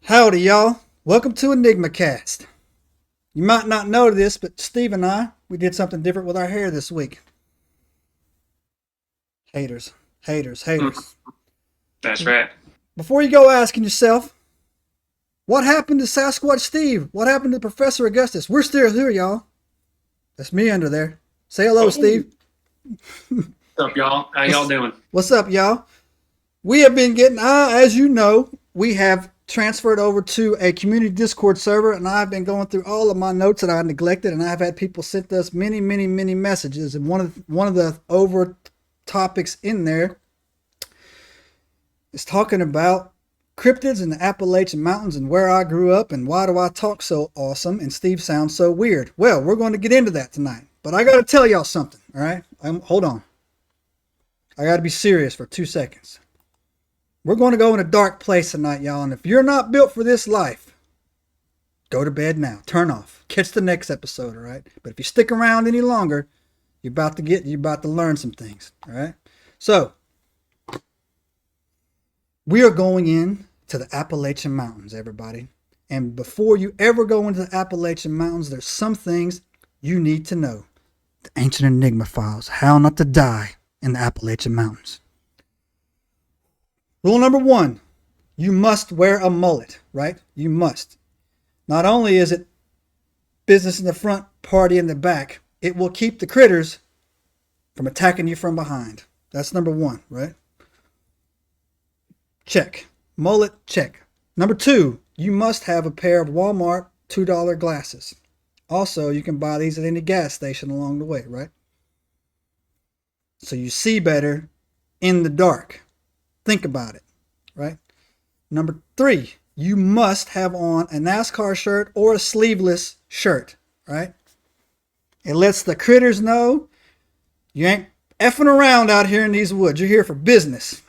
Howdy, y'all. Welcome to Enigma Cast. You might not know this, but Steve and we did something different with our hair this week. Haters. That's right. Before you go asking yourself, what happened to Sasquatch Steve? What happened to Professor Augustus? We're still here, y'all. That's me under there. Say hello, Steve. What's up, y'all? How y'all doing? What's up, y'all? We have been getting, as you know, we have transferred over to a community Discord server, and I've been going through all of my notes that I neglected, and I've had people send us many messages. And one of the over topics in there is talking about cryptids in the Appalachian Mountains and where I grew up and why do I talk so awesome and Steve sounds so weird. Well, we're going to get into that tonight, but I got to tell y'all something. All right, hold on. I got to be serious for 2 seconds. We're going to go in a dark place tonight, y'all. And if you're not built for this life, go to bed now. Turn off. Catch the next episode, all right? But if you stick around any longer, you're about to learn some things, all right? So, we are going in to the Appalachian Mountains, everybody. And before you ever go into the Appalachian Mountains, there's some things you need to know. The ancient Enigma files, how not to die in the Appalachian Mountains. Rule number 1, you must wear a mullet, right? You must. Not only is it business in the front, party in the back, it will keep the critters from attacking you from behind. That's number 1, right? Check. Mullet, check. Number 2, you must have a pair of Walmart $2 glasses. Also, you can buy these at any gas station along the way, right? So you see better in the dark. Think about it, right? Number 3, you must have on a NASCAR shirt or a sleeveless shirt, right? It lets the critters know you ain't effing around out here in these woods. You're here for business.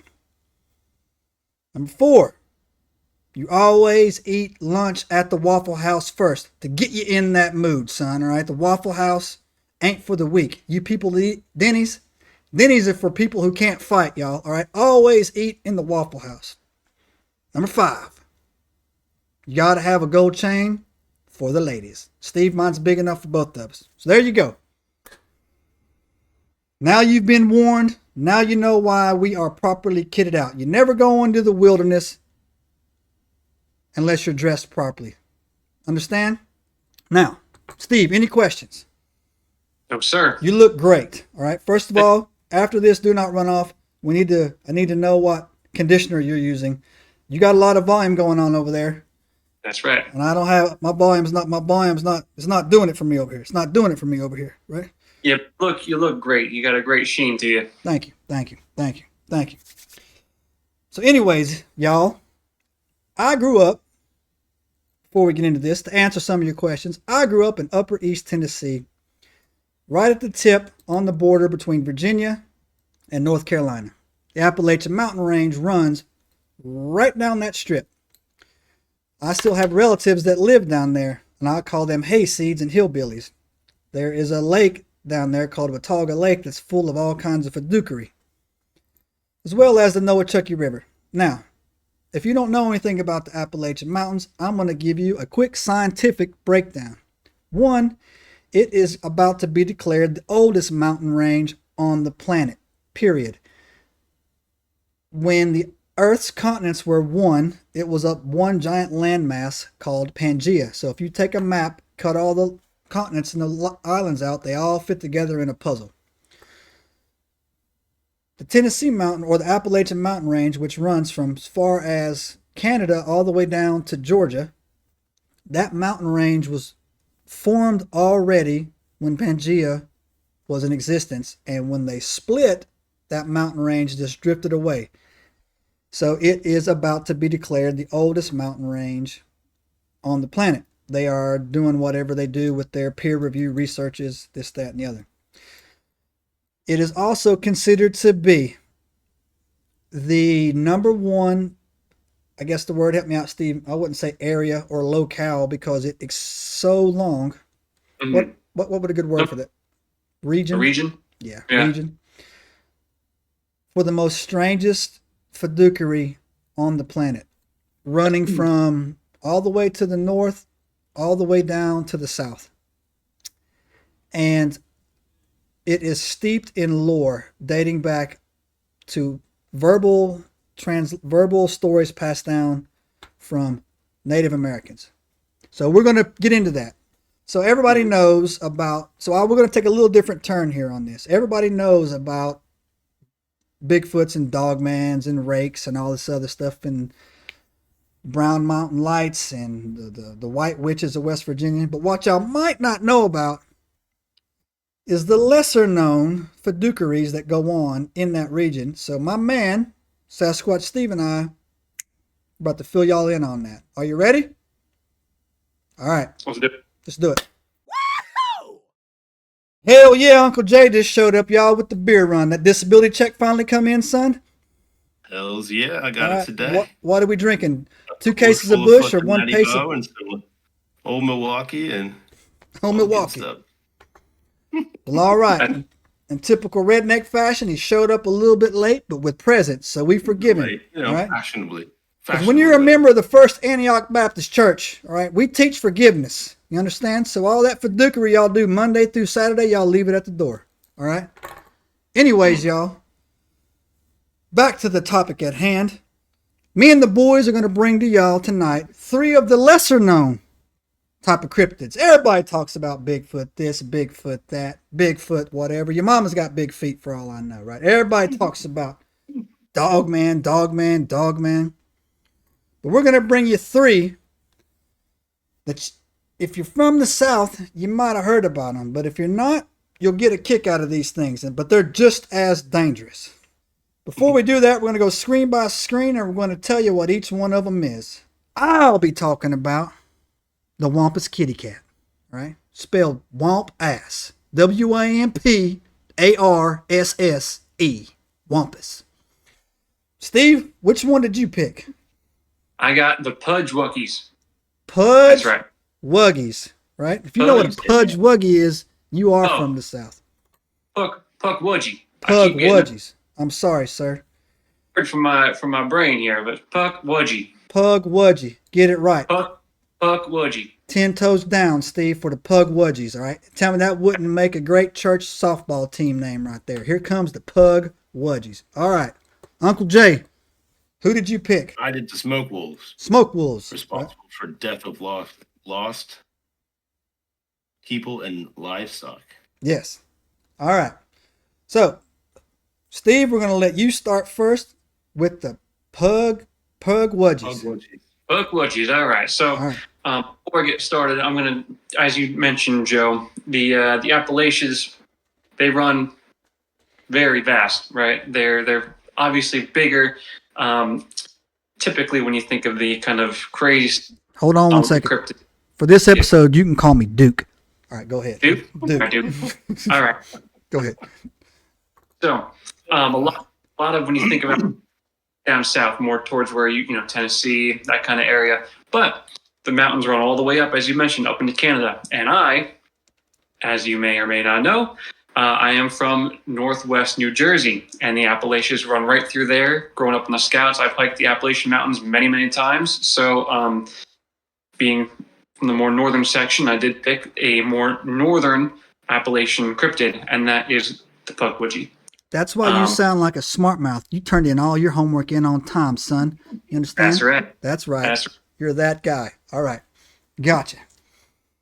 Number 4, you always eat lunch at the Waffle House first to get you in that mood, son, all right? The Waffle House ain't for the weak. You people that eat Denny's, Denny's are for people who can't fight, y'all, all right? Always eat in the Waffle House. Number 5, you got to have a gold chain for the ladies. Steve, mine's big enough for both of us. So there you go. Now you've been warned. Now you know why we are properly kitted out. You never go into the wilderness unless you're dressed properly. Understand? Now, Steve, any questions? No, sir. You look great, all right? First of all, after this, do not run off. I need to know what conditioner you're using. You got a lot of volume going on over there. That's right. And I don't have it's not doing it for me over here. It's not doing it for me over here, right? Yeah, you look great. You got a great sheen to you. Thank you. So anyways, y'all, I grew up, before we get into this, to answer some of your questions, I grew up in Upper East Tennessee, right at the tip on the border between Virginia and North Carolina. The Appalachian Mountain Range runs right down that strip. I still have relatives that live down there, and I call them hayseeds and hillbillies. There is a lake down there called Watauga Lake that's full of all kinds of fiduciary, as well as the Noachucky River. Now, if you don't know anything about the Appalachian Mountains, I'm going to give you a quick scientific breakdown. 1, it is about to be declared the oldest mountain range on the planet, period. When the Earth's continents were one, it was up one giant landmass called Pangea. So if you take a map, cut all the continents and the islands out, they all fit together in a puzzle. The Tennessee Mountain, or the Appalachian Mountain Range, which runs from as far as Canada all the way down to Georgia, that mountain range was formed already when Pangea was in existence, and when they split, that mountain range just drifted away. So it is about to be declared the oldest mountain range on the planet. They are doing whatever they do with their peer review researches, this, that, and the other. It is also considered to be the number one, I guess the word, help me out, Steve, I wouldn't say area or locale because it's so long. Mm-hmm. What would a good word for that? Region? A region? Yeah, yeah. Region. for the most strangest fiduciary on the planet, running from all the way to the north, all the way down to the south. And it is steeped in lore dating back to verbal stories passed down from Native Americans. So we're going to get into that. So everybody knows about, we're going to take a little different turn here on this. Everybody knows about Bigfoots and Dogmans and rakes and all this other stuff and Brown Mountain Lights and the White Witches of West Virginia. But what y'all might not know about is the lesser known fiduciaries that go on in that region. So my man, Sasquatch Steve, and I are about to fill y'all in on that. Are you ready? All right. Let's do it. Let's do it. Woo-hoo! Hell yeah, Uncle Jay just showed up, y'all, with the beer run. That disability check finally come in, son? Hells yeah, I got it today. What are we drinking? 2 cases of Bush or 1 case of... And some old Milwaukee and... Old Milwaukee. Well, all right. In typical redneck fashion, he showed up a little bit late, but with presence, so we forgive him. Right? Fashionably. When you're a member of the First Antioch Baptist Church, all right, we teach forgiveness. You understand? So all that fiduciary y'all do Monday through Saturday, y'all leave it at the door. All right? Anyways, y'all, back to the topic at hand. Me and the boys are going to bring to y'all tonight 3 of the lesser known type of cryptids. Everybody talks about Bigfoot this, Bigfoot that, Bigfoot whatever. Your mama's got big feet for all I know, right? Everybody talks about Dogman. But we're going to bring you 3 that if you're from the South, you might have heard about them. But if you're not, you'll get a kick out of these things. But they're just as dangerous. Before we do that, we're going to go screen by screen and we're going to tell you what each one of them is. I'll be talking about the Wampus kitty cat, right? Spelled Wamp Ass. Wamparsse. Wampus. Steve, which one did you pick? I got the Pukwudgies. That's right. Pukwudgies, right? If you know what a Pukwudgie is, you are from the South. Pukwudgie. Pukwudgies. I'm sorry, sir. From my brain here, but Pukwudgie. Pukwudgie. Get it right. Pukwudgie. 10 toes down, Steve, for the Pukwudgies, all right? Tell me that wouldn't make a great church softball team name right there. Here comes the Pukwudgies. All right. Uncle Jay, who did you pick? I did the Smoke Wolves. Smoke Wolves. Responsible for death of lost people and livestock. Yes. All right. So, Steve, we're going to let you start first with the Pukwudgies. Pukwudgies. All right. So, before I get started, I'm going to, as you mentioned, Joe, the Appalachians, they run very vast, right? They're obviously bigger. Typically, when you think of the kind of crazy. Hold on one second. Cryptid. For this episode, you can call me Duke. All right, go ahead. Duke. Duke. All right. Go ahead. So, a lot of when you think about down south, more towards where you Tennessee, that kind of area, but the mountains run all the way up, as you mentioned, up into Canada. And I, as you may or may not know, I am from Northwest New Jersey, and the Appalachians run right through there. Growing up in the Scouts, I've hiked the Appalachian Mountains many, many times. So, being from the more northern section, I did pick a more northern Appalachian cryptid, and that is the Pukwudgie. That's why you sound like a smart mouth. You turned in all your homework in on time, son. You understand? That's right. That's right. You're that guy. All right. Gotcha.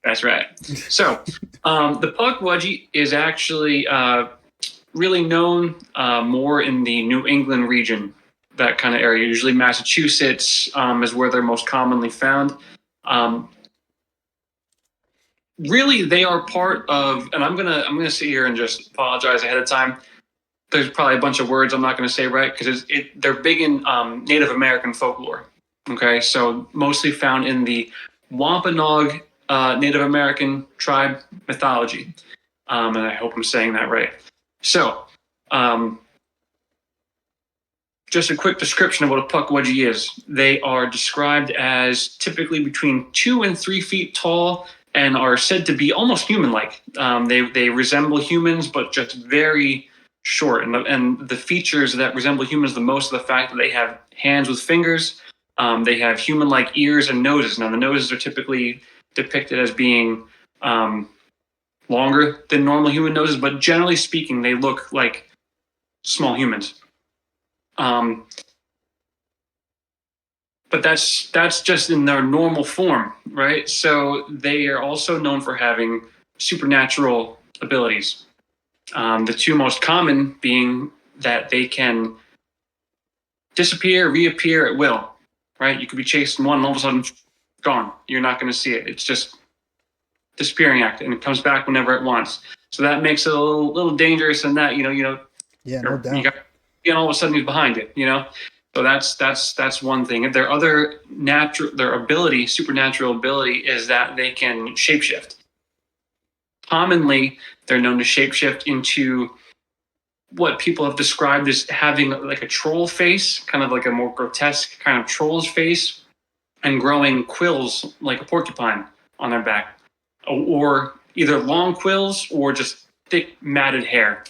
That's right. So, the Pukwudgie is actually really known more in the New England region, that kind of area. Usually Massachusetts is where they're most commonly found. Really, they are part of, and I'm gonna sit here and just apologize ahead of time. There's probably a bunch of words I'm not going to say right because they're big in Native American folklore. Okay, so mostly found in the Wampanoag Native American tribe mythology, and I hope I'm saying that right. So, just a quick description of what a Pukwudgie is. They are described as typically between 2 and 3 feet tall and are said to be almost human-like. They resemble humans, but just very short, and the features that resemble humans the most are the fact that they have hands with fingers. They have human-like ears and noses. Now, the noses are typically depicted as being longer than normal human noses, but generally speaking, they look like small humans. But that's just in their normal form, right? So they are also known for having supernatural abilities. The two most common being that they can disappear, reappear at will, right? You could be chasing one and all of a sudden gone. You're not going to see it. It's just disappearing act, and it comes back whenever it wants. So that makes it a little dangerous, and that Yeah, no doubt. And all of a sudden he's behind it, So that's one thing. Their other supernatural ability, is that they can shapeshift. Commonly, they're known to shapeshift into what people have described as having like a troll face, kind of like a more grotesque kind of troll's face, and growing quills like a porcupine on their back, or either long quills or just thick matted hair.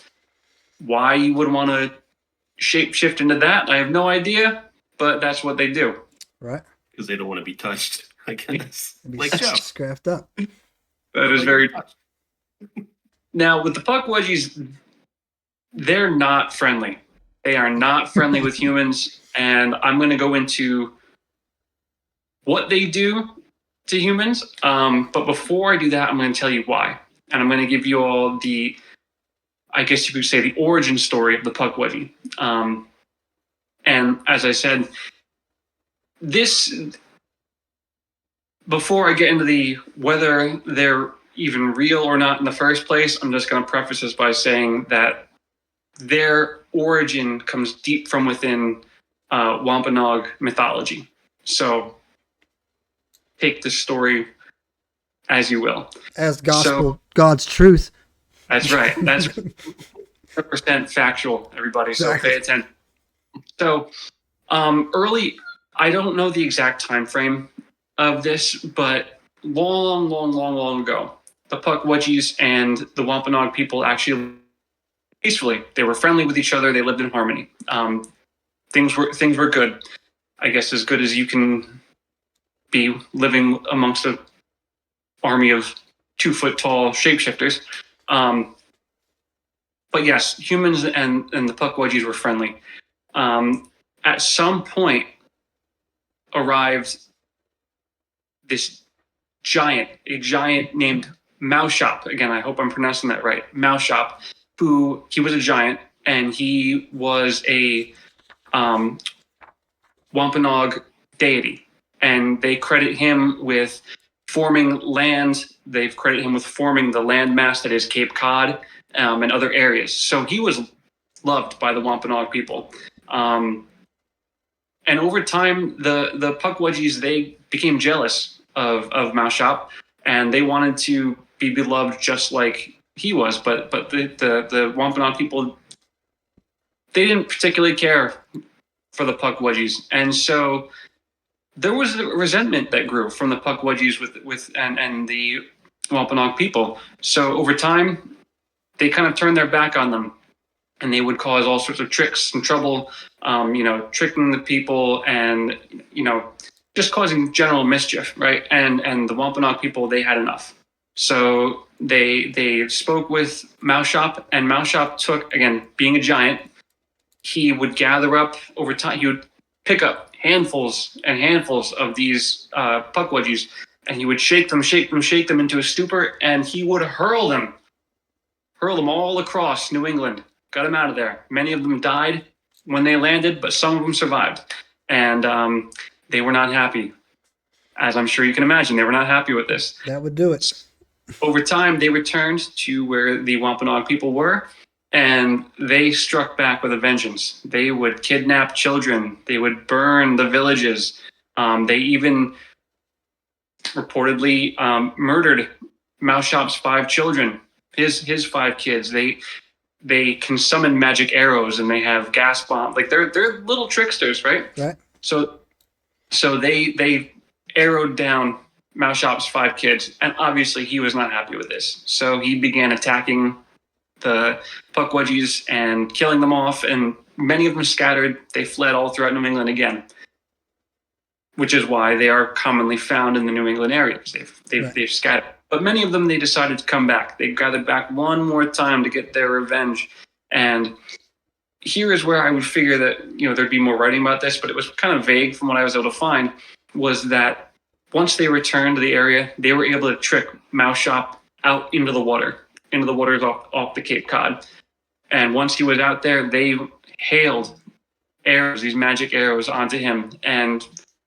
Why you would want to shapeshift into that, I have no idea, but that's what they do. Right. Because they don't want to be touched, I guess. Be Like Joe. scrapped up. That is very. Now, with the Pukwudgies, they're not friendly. They are not friendly with humans, and I'm going to go into what they do to humans. But before I do that, I'm going to tell you why, and I'm going to give you all the, I guess you could say, the origin story of the Pukwudgie. And as I said, before I get into the whether they're even real or not in the first place, I'm just going to preface this by saying that their origin comes deep from within Wampanoag mythology. So take this story as you will. As gospel, God's truth. That's right. That's 100% factual, everybody. So Exactly. pay attention. So early, I don't know the exact time frame of this, but long ago, the Pukwudgies and the Wampanoag people actually peacefully. They were friendly with each other. They lived in harmony. Things were good. I guess as good as you can be living amongst an army of 2-foot tall shapeshifters. But yes, humans and the Pukwudgies were friendly. At some point arrived this a giant named Maushop. Again, I hope I'm pronouncing that right. Maushop, he was a giant, and he was a Wampanoag deity. And they credit him with forming land. They've credited him with forming the landmass that is Cape Cod and other areas. So he was loved by the Wampanoag people. And over time, the Pukwudgies, they became jealous of Maushop, and they wanted to be beloved just like he was. But the Wampanoag people, they didn't particularly care for the Pukwudgies, and so there was a resentment that grew from the Pukwudgies and the Wampanoag people. So over time, they kind of turned their back on them, and they would cause all sorts of tricks and trouble, tricking the people, and just causing general mischief, right? And the Wampanoag people, they had enough. So they spoke with Maushop, and Maushop took, again, being a giant, he would gather up over time. He would pick up handfuls and handfuls of these Pukwudgies, and he would shake them into a stupor, and he would hurl them all across New England, got them out of there. Many of them died when they landed, but some of them survived, and they were not happy. As I'm sure you can imagine, they were not happy with this. That would do it. Over time, they returned to where the Wampanoag people were, and they struck back with a vengeance. They would kidnap children. They would burn the villages. They even reportedly murdered Maushop's 5 children, his 5 kids. They can summon magic arrows, and they have gas bombs. Like they're little tricksters, right? Right. So they arrowed down Maushop's 5 kids, and obviously he was not happy with this. So he began attacking the Pukwudgies and killing them off, and many of them scattered. They fled all throughout New England again, which is why they are commonly found in the New England area, because they've scattered. But many of them, they decided to come back. They gathered back one more time to get their revenge. And here is where I would figure that, there'd be more writing about this, but it was kind of vague from what I was able to find, was that once they returned to the area, they were able to trick Maushop out into the waters off the Cape Cod. And once he was out there, they hailed arrows, these magic arrows, onto him. And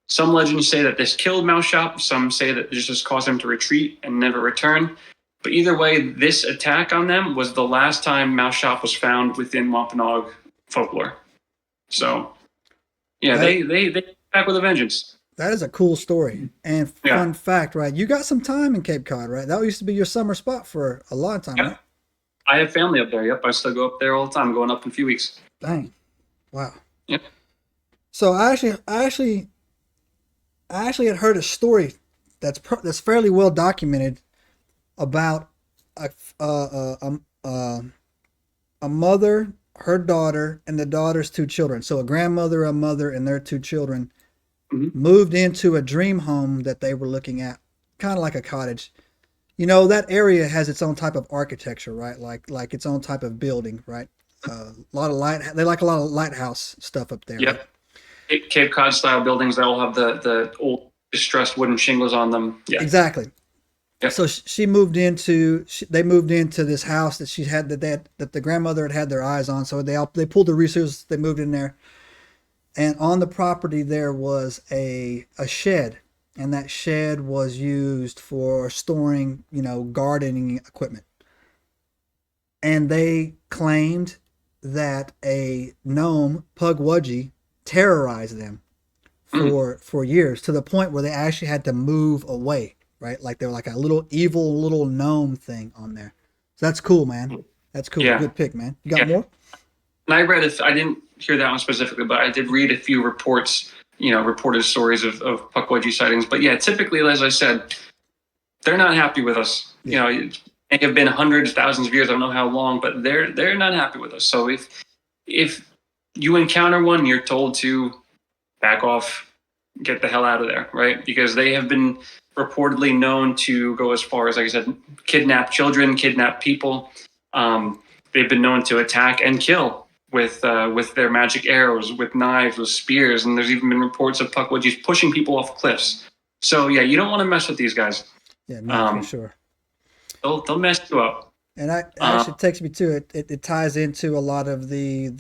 some legends say that this killed Maushop. Some say that this just caused him to retreat and never return. But either way, this attack on them was the last time Maushop was found within Wampanoag folklore. So, yeah, they back with a vengeance. That is a cool story. And fun fact, right? You got some time in Cape Cod, right? That used to be your summer spot for a long time, right? I have family up there. Yep, I still go up there all the time. Going up in a few weeks. Dang, wow. Yep. So I actually had heard a story that's fairly well documented about a mother, her daughter, and the daughter's two children. So a grandmother, a mother, and their two children moved into a dream home that they were looking at, kind of like a cottage. That area has its own type of architecture, right? Like its own type of building, right? A lot of they like a lot of lighthouse stuff up there. Yep. Right? Cape Cod style buildings that all have the old distressed wooden shingles on them. Yeah. Exactly. Yep. So they moved into this house that that the grandmother had their eyes on. So they pulled the resources, they moved in there. And on the property there was a shed, and that shed was used for storing, gardening equipment. And they claimed that a gnome, Pukwudgie, terrorized them for years, to the point where they actually had to move away, right? Like they were like a little evil little gnome thing on there. So that's cool, man. That's cool. Yeah. Good pick, man. You got more? And I didn't hear that one specifically, but I did read a few reports, reported stories of Pukwudgie sightings. But yeah, typically, as I said, they're not happy with us. Yeah. It have been hundreds, thousands of years, I don't know how long, but they're not happy with us. So if you encounter one, you're told to back off, get the hell out of there, right? Because they have been reportedly known to go as far as, like I said, kidnap children, kidnap people. They've been known to attack and kill with their magic arrows, with knives, with spears, and there's even been reports of Pukwudgies pushing people off cliffs. So yeah, you don't want to mess with these guys. Yeah, no, for sure. They'll mess you up. And that actually takes me to it. It ties into a lot of the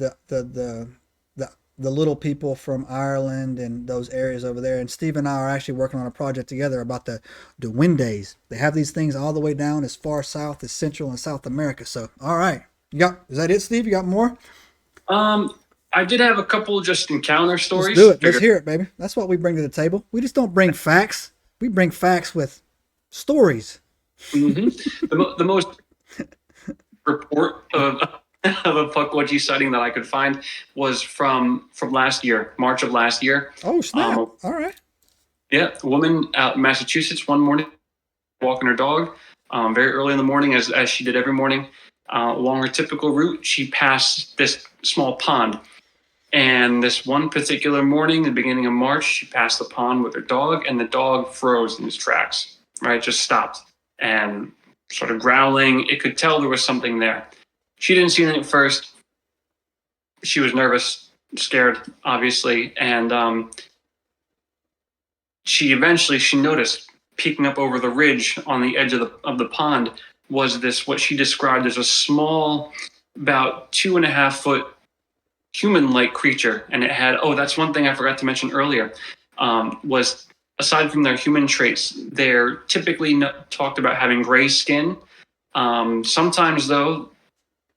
little people from Ireland and those areas over there. And Steve and I are actually working on a project together about the Windays. They have these things all the way down as far south as Central and South America. So, all right, is that it, Steve? You got more? I did have a couple just encounter stories. Let's do it. Let's hear it, baby. That's what we bring to the table. We just don't bring facts. We bring facts with stories. Mm-hmm. The most report of a Pukwudgie sighting that I could find was from last year, March of last year. Oh, snap. All right. Yeah, a woman out in Massachusetts one morning, walking her dog, very early in the morning, as she did every morning. Along her typical route, she passed this small pond. And this one particular morning, the beginning of March, she passed the pond with her dog, and the dog froze in his tracks, right? Just stopped and started growling. It could tell there was something there. She didn't see anything at first. She was nervous, scared, obviously. And she noticed peeking up over the ridge on the edge of the pond was this, what she described as a small, about 2.5 foot human-like creature. And it had, that's one thing I forgot to mention earlier, was aside from their human traits, they're typically talked about having gray skin. Sometimes, though,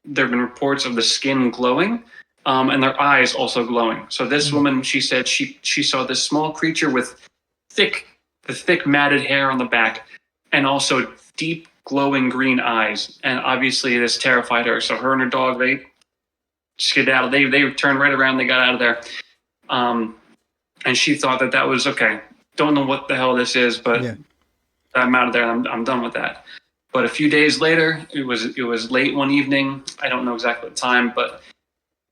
there have been reports of the skin glowing, and their eyes also glowing. So this woman, she said she saw this small creature with thick matted hair on the back, and also deep glowing green eyes. And obviously this terrified her. So her and her dog, they skedaddled. They turned right around. They got out of there. And she thought that was okay. Don't know what the hell this is, but I'm out of there. I'm done with that. But a few days later, it was late one evening. I don't know exactly the time, but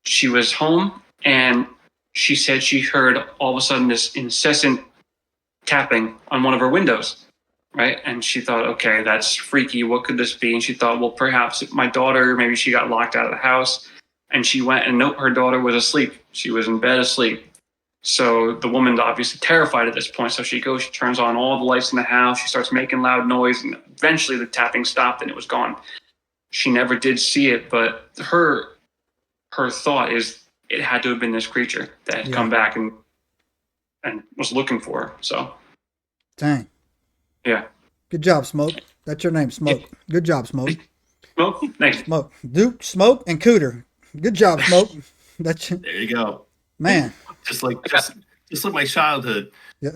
she was home and she said she heard all of a sudden this incessant tapping on one of her windows, right? And she thought, okay, that's freaky. What could this be? And she thought, well, perhaps my daughter, maybe she got locked out of the house. And she went and nope, her daughter was asleep. She was in bed asleep. So the woman's obviously terrified at this point. So she goes, she turns on all the lights in the house. She starts making loud noise. And eventually the tapping stopped and it was gone. She never did see it, but her thought is it had to have been this creature that had come back and was looking for her. So, Dang. Yeah. Good job, Smoke. That's your name, Smoke. Good job, Smoke. Smoke, thanks. Smoke. Duke, Smoke, and Cooter. Good job, Smoke. That's There you go. man. Just like my childhood. Yeah.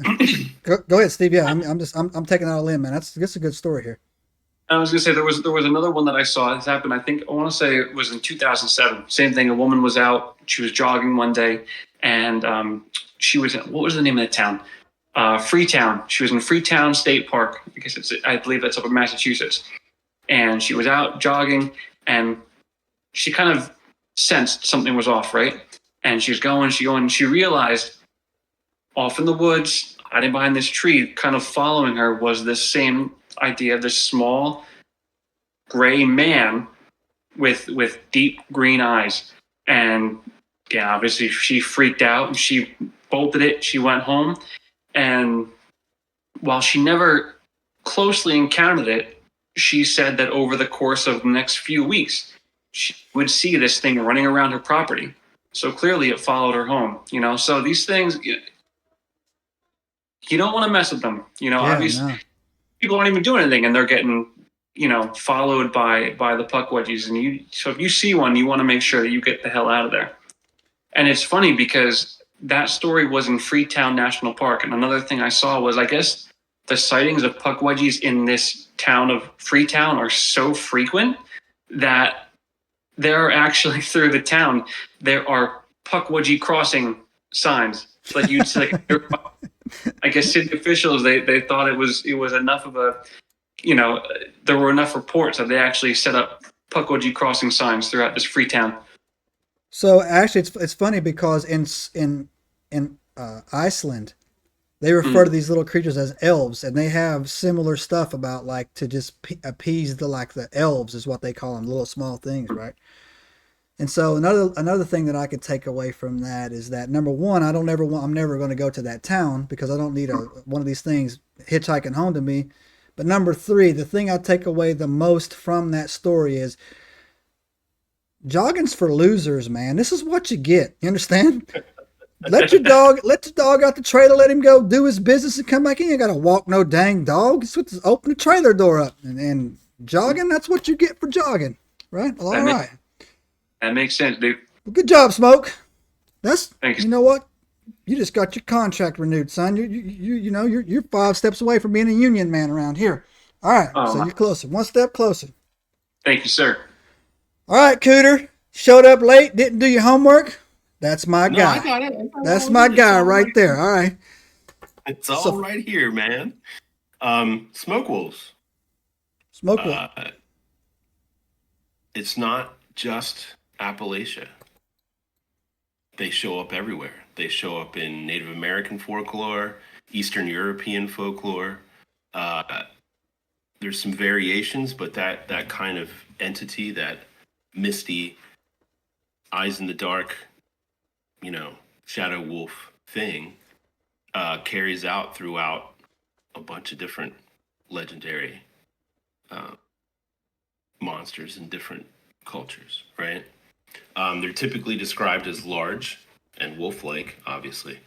Go ahead, Steve. Yeah, I'm taking out a limb, man. That's a good story here. I was gonna say there was another one that I saw. This happened. I want to say it was in 2007. Same thing. A woman was out. She was jogging one day, and she was in, what was the name of the town? Freetown. She was in Freetown State Park because I believe that's up in Massachusetts. And she was out jogging, and she kind of sensed something was off, right? And she realized off in the woods, hiding behind this tree, kind of following her was this same idea of this small gray man with deep green eyes. And yeah, obviously she freaked out and she bolted it. She went home, and while she never closely encountered it, she said that over the course of the next few weeks, she would see this thing running around her property. So clearly it followed her home, So these things, you don't want to mess with them, obviously. No. People aren't even doing anything and they're getting, followed by the Pukwudgies. And so if you see one, you want to make sure that you get the hell out of there. And it's funny because that story was in Freetown National Park. And another thing I saw was, I guess, the sightings of Pukwudgies in this town of Freetown are so frequent that there are actually through the town, there are Pukwudgie crossing signs. It's like you'd see, I guess city officials, they thought it was enough of a, there were enough reports that they actually set up Pukwudgie crossing signs throughout this Freetown. So actually, it's funny because in Iceland, they refer to these little creatures as elves, and they have similar stuff about like to just appease the elves is what they call them, little small things, right? And so another thing that I could take away from that is that number one, I'm never going to go to that town because I don't need one of these things hitchhiking home to me. But number three, the thing I take away the most from that story is jogging's for losers, man. This is what you get. You understand? Let your dog out the trailer, let him go do his business and come back in. You ain't got to walk no dang dog. Just open the trailer door up and jogging. That's what you get for jogging, right? Well, all right. That makes sense, dude. Well, good job, Smoke. Thanks. You know what? You just got your contract renewed, son. You're 5 steps away from being a union man around here. All right, so you're closer, 1 step closer. Thank you, sir. All right, Cooter. Showed up late, didn't do your homework. That's my guy. I got it. That's my guy right there. All right. It's all right here, man. Smoke wolves. Smoke wolf. It's not just Appalachia. They show up everywhere. They show up in Native American folklore, Eastern European folklore. There's some variations, but that kind of entity, that misty, eyes in the dark, shadow wolf thing, carries out throughout a bunch of different legendary monsters in different cultures, right? They're typically described as large and wolf-like, obviously,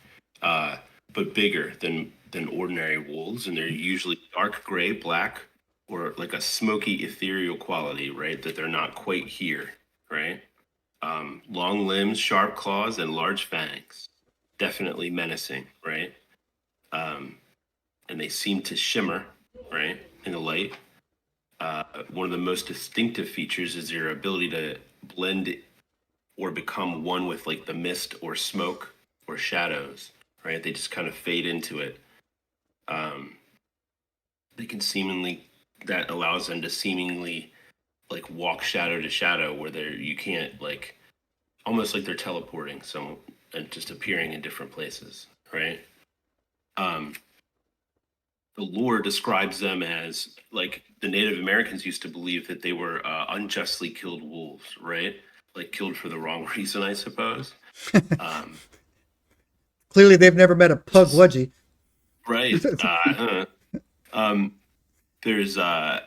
but bigger than ordinary wolves, and they're usually dark gray, black, or like a smoky, ethereal quality, right? That they're not quite here, right? Long limbs, sharp claws, and large fangs. Definitely menacing, right? And they seem to shimmer, right, in the light. One of the most distinctive features is their ability to blend or become one with like the mist or smoke or shadows, right? They just kind of fade into it. They can seemingly that allows them to seemingly like walk shadow to shadow, where you can't like almost like they're teleporting some and just appearing in different places, right? The lore describes them as like the Native Americans used to believe that they were unjustly killed wolves, right? Like killed for the wrong reason, I suppose. Clearly, they've never met a Pukwudgie. Right. There's a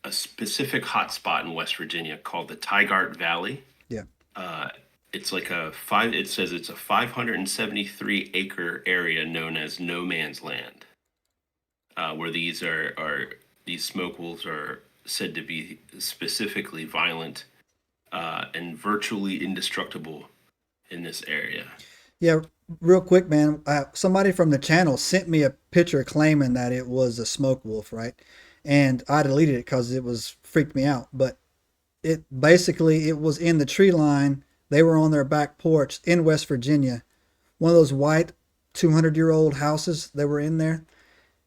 specific hotspot in West Virginia called the Tygart Valley. Yeah. It's like it says it's a 573 acre area known as No Man's Land, where these smoke wolves are said to be specifically violent and virtually indestructible in this area. Yeah, real quick, man. Somebody from the channel sent me a picture claiming that it was a smoke wolf, right? And I deleted it because it was freaked me out. But it was in the tree line. They were on their back porch in West Virginia. One of those white 200-year-old houses, they were in there.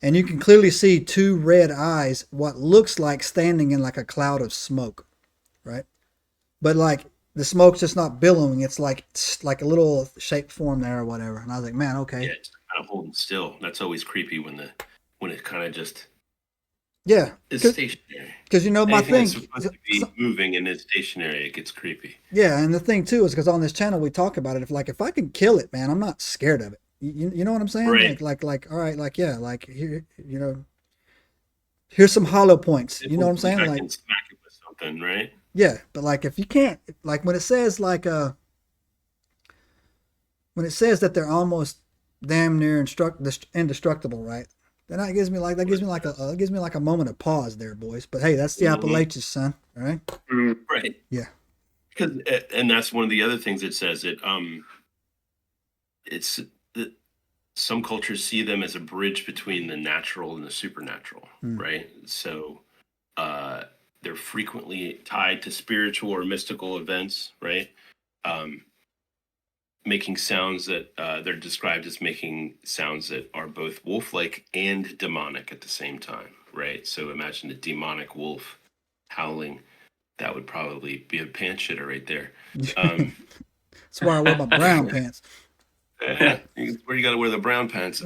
And you can clearly see two red eyes, what looks like standing in like a cloud of smoke, right? But like the smoke's just not billowing. It's like a little shape form there or whatever. And I was like, man, okay. Yeah, it's kind of holding still. That's always creepy when it kind of just is stationary. Because my anything thing that's supposed to be moving and is stationary, it gets creepy. Yeah, and the thing too is because on this channel we talk about it. If I can kill it, man, I'm not scared of it. You know what I'm saying? Right. Like all right, like yeah, like here, here's some hollow points. You know what I'm saying? I Like can smack it with something, right? yeah, but like if you can't, like when it says when it says that they're almost damn near indestructible, right? Then that gives me like a moment of pause there, boys. But hey, that's the Appalachians, son. All right. Right. Yeah. Because and that's one of the other things it says. It's that some cultures see them as a bridge between the natural and the supernatural, right? So they're frequently tied to spiritual or mystical events, right? Making sounds that they're described as making sounds that are both wolf-like and demonic at the same time, right? So imagine a demonic wolf howling. That would probably be a pants shitter right there. That's why I wear my brown pants. Where you got to wear the brown pants.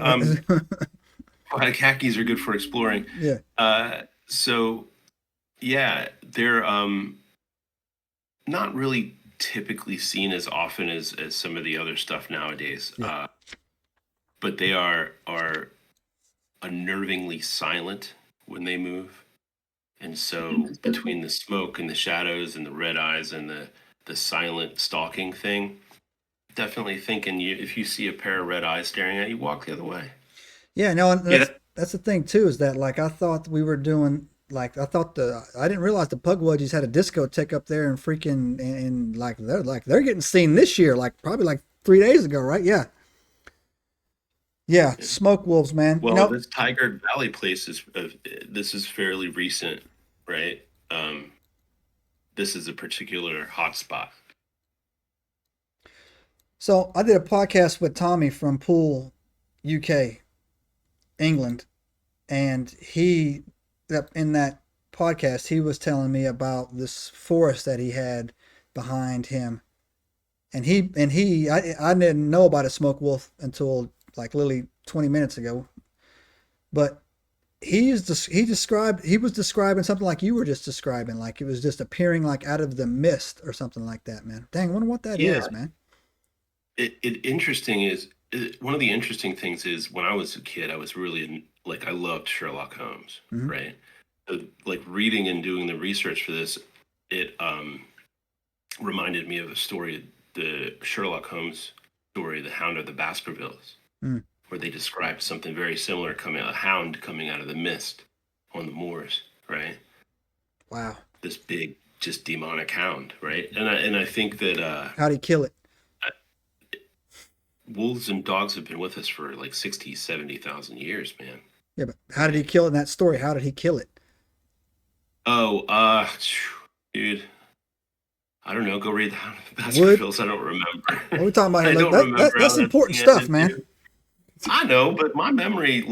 Khakis are good for exploring. Yeah. So, yeah, they're not really typically seen as often as some of the other stuff nowadays. Yeah. But they are unnervingly silent when they move. And so between the smoke and the shadows and the red eyes and the silent stalking thing, definitely thinking if you see a pair of red eyes staring at you, walk the other way. Yeah, no, and that's the thing too, is that like I thought we were doing I didn't realize the Pukwudgies had a discotheque up there and freaking and they're getting seen this year, probably 3 days ago, right? Yeah. Yeah, smoke wolves, man. Well, this Tiger Valley place this is fairly recent, right? This is a particular hotspot. So I did a podcast with Tommy from Poole, UK, England, and in that podcast he was telling me about this forest that he had behind him, and I didn't know about a smoke wolf until literally 20 minutes ago, but he was describing something like you were just describing, like it was just appearing out of the mist or something like that, man. Dang, I wonder what that is, man. One of the interesting things is when I was a kid, I was really I loved Sherlock Holmes, right? So, reading and doing the research for this, it reminded me of a story, the Sherlock Holmes story, The Hound of the Baskervilles, where they described something very similar, a hound coming out of the mist on the moors, right? Wow. This big, just demonic hound, right? And I think that how'd he kill it? Wolves and dogs have been with us for 60, 70,000 years, man. Yeah, but how did he kill it in that story? How did he kill it? Oh, dude. I don't know. Go read the Baskervilles. I don't remember. What are we talking about here? That's important stuff, man. I know, but my memory,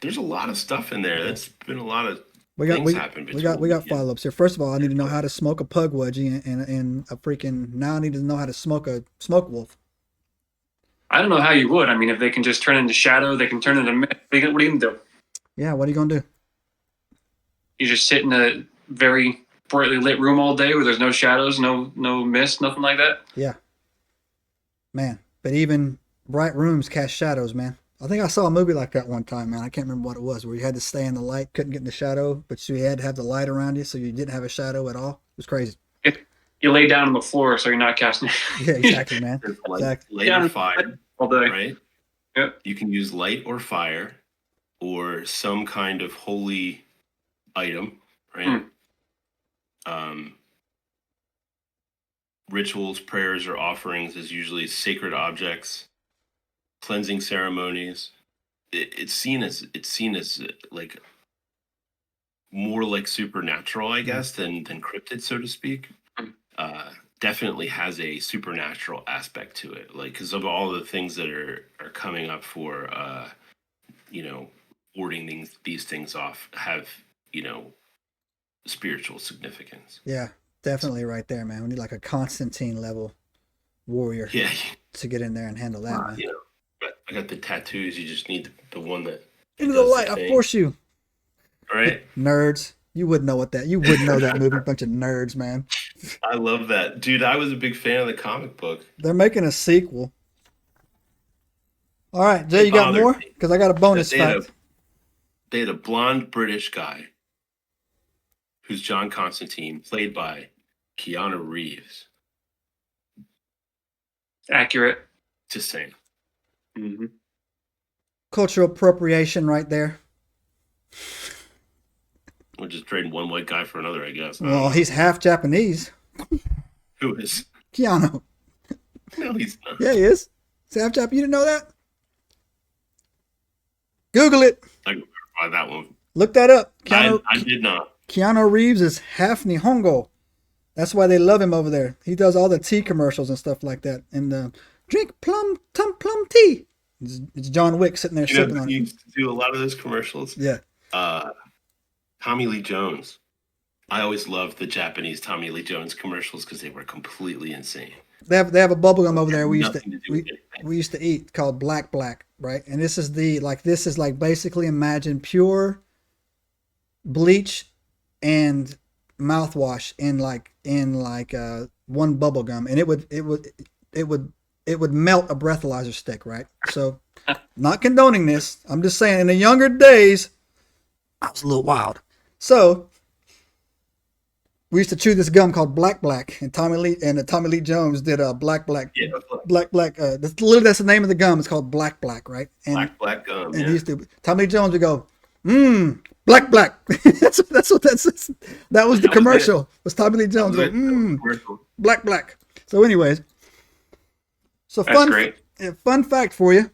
there's a lot of stuff in there. That's been a lot of We got things happen between. we got follow ups here. First of all, I need to know how to smoke a Pukwudgie and a freaking now I need to know how to smoke a smoke wolf. I don't know how you would. I mean, if they can just turn into shadow, they can turn into mist. What are you gonna do? Yeah, what are you gonna do? You just sit in a very brightly lit room all day where there's no shadows, no mist, nothing like that. Yeah, man. But even bright rooms cast shadows, man. I think I saw a movie like that one time, man. I can't remember what it was, where you had to stay in the light, couldn't get in the shadow, but you had to have the light around you, so you didn't have a shadow at all. It was crazy. You lay down on the floor, so you're not casting. Yeah, exactly, man. There's light, Exactly. light or fire, all day. right? Yep. You can use light or fire, or some kind of holy item, right? Rituals, prayers, or offerings is usually sacred objects, cleansing ceremonies. It's seen as like more like supernatural, I guess, than cryptid, so to speak. Definitely has a supernatural aspect to it, like because of all the things that are coming up for warding these things off have spiritual significance. Yeah, definitely right there, man. We need like a Constantine level warrior Yeah, to get in there and handle that, man. But I got the tattoos. You just need the one that Into the does light, I thing. force you. Right? Nerds. You wouldn't know what that. You wouldn't know that movie. Bunch of nerds, man. I love that, dude. I was a big fan of the comic book. They're making a sequel. All right, Jay, you got more? Because I got a bonus fact. They had a blonde British guy who's John Constantine, played by Keanu Reeves. Accurate. Just saying. Mm-hmm. Cultural appropriation right there. We're just trading one white guy for another, I guess. Well, he's half Japanese. Who is? Keanu. No, he's not. Yeah, he is. He's half Japanese. You didn't know that? Google it. I can verify that one. Look that up. I did not. Keanu Reeves is half Nihongo. That's why they love him over there. He does all the tea commercials and stuff like that. And drink plum tea. It's John Wick sitting there sipping on He it. used to do a lot of those commercials. Yeah. Tommy Lee Jones. I always loved the Japanese Tommy Lee Jones commercials because they were completely insane. They have a bubblegum over there we Nothing to do with anything. we used to eat called Black, right? And this is basically imagine pure bleach and mouthwash in one bubblegum, and it would melt a breathalyzer stick, right? So, not condoning this. I'm just saying in the younger days, I was a little wild. So, we used to chew this gum called Black, and Tommy Lee Jones did a Black. Yeah, Black. That's the name of the gum. It's called Black, right? And, black gum. and Yeah. he used to Tommy Lee Jones would go, Black. that's what that was the commercial. Was Tommy Lee Jones go, Commercial. Black. So, anyways, That's great. Fun fact for you.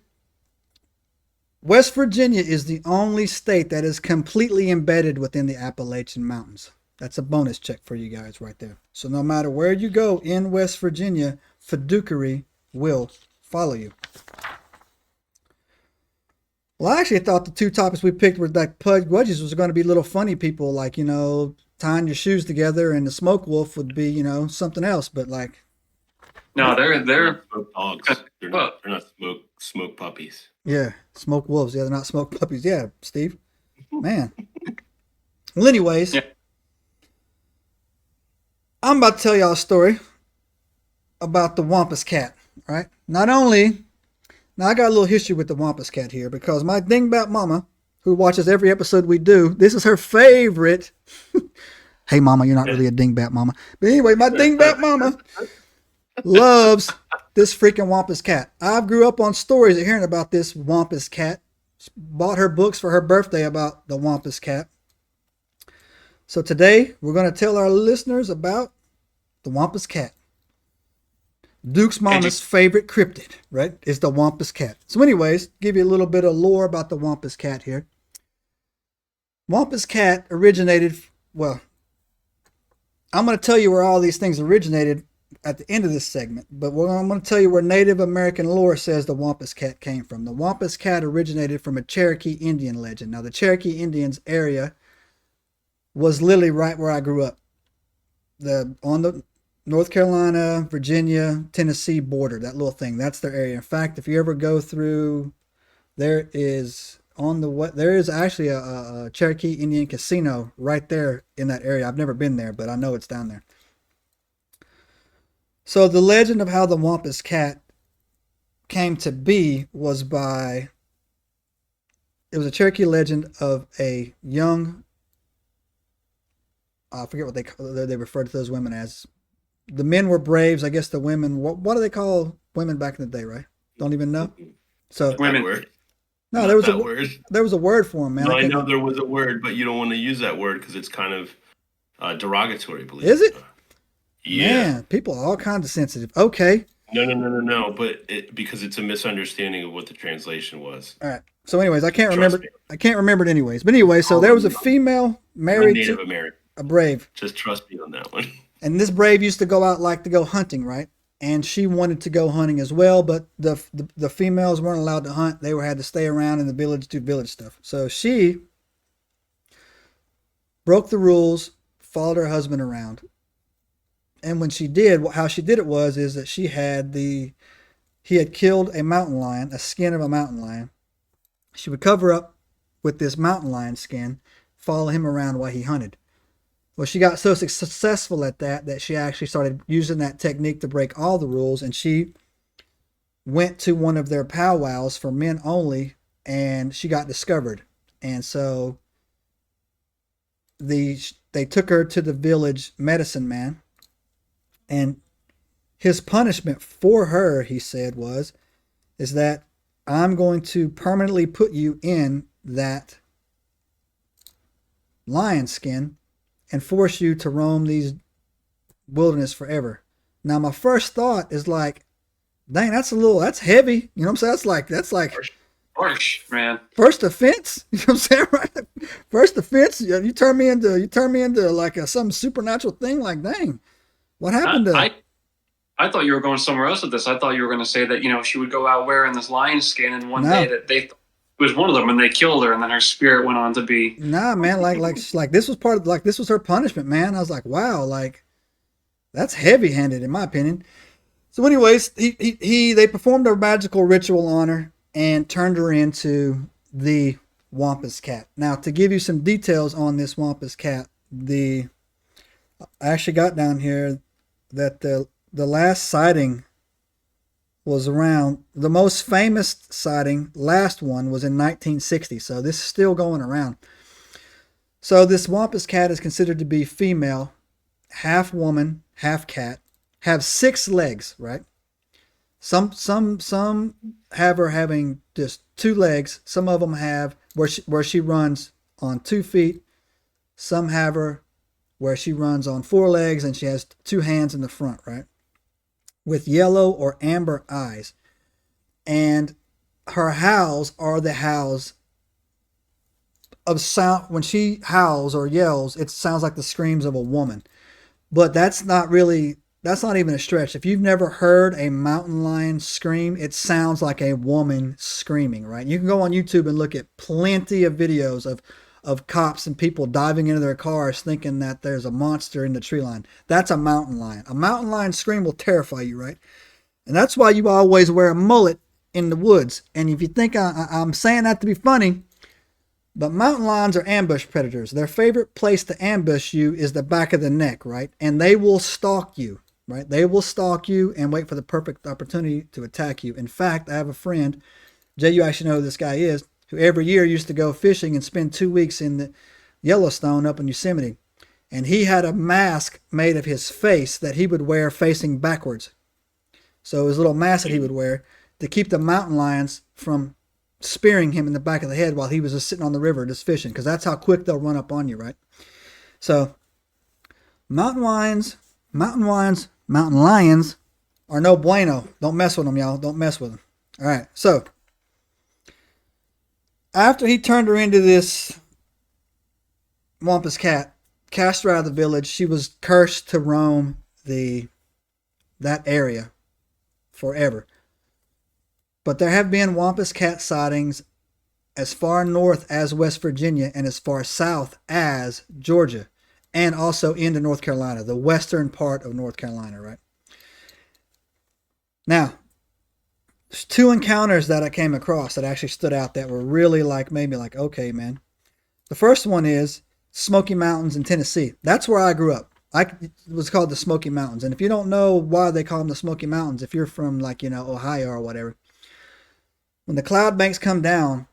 West Virginia is the only state that is completely embedded within the Appalachian Mountains. That's a bonus check for you guys right there. So no matter where you go in West Virginia, fiduciary will follow you. Well, I actually thought the two topics we picked were like Pukwudgies was going to be little funny people, like, tying your shoes together, and the smoke wolf would be, something else. But like, No, they're smoke dogs. They're not smoke puppies. yeah, smoke wolves. Yeah, they're not smoke puppies. Yeah, Steve. Man. Well, anyways, Yeah. I'm about to tell y'all a story about the Wampus Cat, right? Now, I got a little history with the Wampus Cat here because my dingbat mama, who watches every episode we do, this is her favorite. Hey, mama, you're not really a dingbat mama. But anyway, my dingbat mama loves this freaking Wampus Cat. I grew up on stories of hearing about this Wampus Cat. Bought her books for her birthday about the Wampus Cat. So today, we're going to tell our listeners about the Wampus Cat. Duke's mama's favorite cryptid, right, is the Wampus Cat. So anyways, give you a little bit of lore about the Wampus Cat here. Wampus Cat originated, well, I'm going to tell you where all these things originated at the end of this segment. But I'm going to tell you where Native American lore says the Wampus Cat came from. The Wampus Cat originated from a Cherokee Indian legend. Now, the Cherokee Indians area was literally right where I grew up, on the North Carolina, Virginia, Tennessee border. That little thing, that's their area. In fact, if you ever go through, there is actually a Cherokee Indian casino right there in that area. I've never been there, but I know it's down there. So the legend of how the Wampus Cat came to be was it was a Cherokee legend of a young, I forget what they referred to those women as. The men were braves. I guess the women, what do they call women back in the day, right? Don't even know. So Women. No, there was a word for them, man. No, I know there was a word, but you don't want to use that word because it's kind of derogatory, believe Is it? Yeah. Man, people are all kinds of sensitive. Okay. No. But because it's a misunderstanding of what the translation was. All right. So, anyways, I can't remember it anyways. But anyway, so there was a female married Native to American. a brave. Just trust me on that one. And this brave used to go out to go hunting, right? And she wanted to go hunting as well, but the females weren't allowed to hunt. They had to stay around in the village, do village stuff. So she broke the rules, followed her husband around. And when she did, how she did it is that he had killed a mountain lion, a skin of a mountain lion. She would cover up with this mountain lion skin, follow him around while he hunted. Well, she got so successful at that she actually started using that technique to break all the rules, and she went to one of their powwows for men only, and she got discovered. And so they took her to the village medicine man, and his punishment for her, he said, is that I'm going to permanently put you in that lion skin and force you to roam these wilderness forever. Now, my first thought is like, dang, that's heavy. You know what I'm saying? That's like harsh, man. First offense. You know what I'm saying? Right? First offense. You turn me into like some supernatural thing. Like, dang, what happened to? I thought you were going somewhere else with this. I thought you were going to say that she would go out wearing this lion skin, and one day that they was one of them, and they killed her, and then her spirit went on to be. Nah, man, like this was this was her punishment, man. I was like, wow, like that's heavy-handed in my opinion. So, anyways, they performed a magical ritual on her and turned her into the Wampus Cat. Now, to give you some details on this Wampus Cat, I actually got down here that the last sighting was around, the most famous sighting, last one was in 1960. So this is still going around. So this Wampus Cat is considered to be female, half woman, half cat, have 6 legs, right? Some have her having just 2 legs. Some of them have where she runs on 2 feet. Some have her where she runs on 4 legs and she has 2 hands in the front, right? With yellow or amber eyes. And her howls are the howls of sound. When she howls or yells, it sounds like the screams of a woman. But that's not even a stretch. If you've never heard a mountain lion scream, it sounds like a woman screaming, right? You can go on YouTube and look at plenty of videos of cops and people diving into their cars thinking that there's a monster in the tree line. That's a mountain lion. A mountain lion scream will terrify you, right? And that's why you always wear a mullet in the woods. And if you think I'm saying that to be funny, but mountain lions are ambush predators. Their favorite place to ambush you is the back of the neck, right? And they will stalk you, right? They will stalk you and wait for the perfect opportunity to attack you. In fact, I have a friend, Jay, you actually know who this guy is, who every year used to go fishing and spend 2 weeks in the Yellowstone up in Yosemite. And he had a mask made of his face that he would wear facing backwards. So it was a little mask that he would wear to keep the mountain lions from spearing him in the back of the head while he was just sitting on the river just fishing, because that's how quick they'll run up on you, right? So mountain lions are no bueno. Don't mess with them, y'all. Don't mess with them. All right, so after he turned her into this Wampus Cat, cast her out of the village, she was cursed to roam the that area forever. But there have been Wampus Cat sightings as far north as West Virginia and as far south as Georgia, and also into North Carolina, the western part of North Carolina, right? Now, there's two encounters that I came across that actually stood out that were really like, made me like, okay, man. The first one is Smoky Mountains in Tennessee. That's where I grew up. It was called the Smoky Mountains. And if you don't know why they call them the Smoky Mountains, if you're from like, Ohio or whatever, when the cloud banks come down,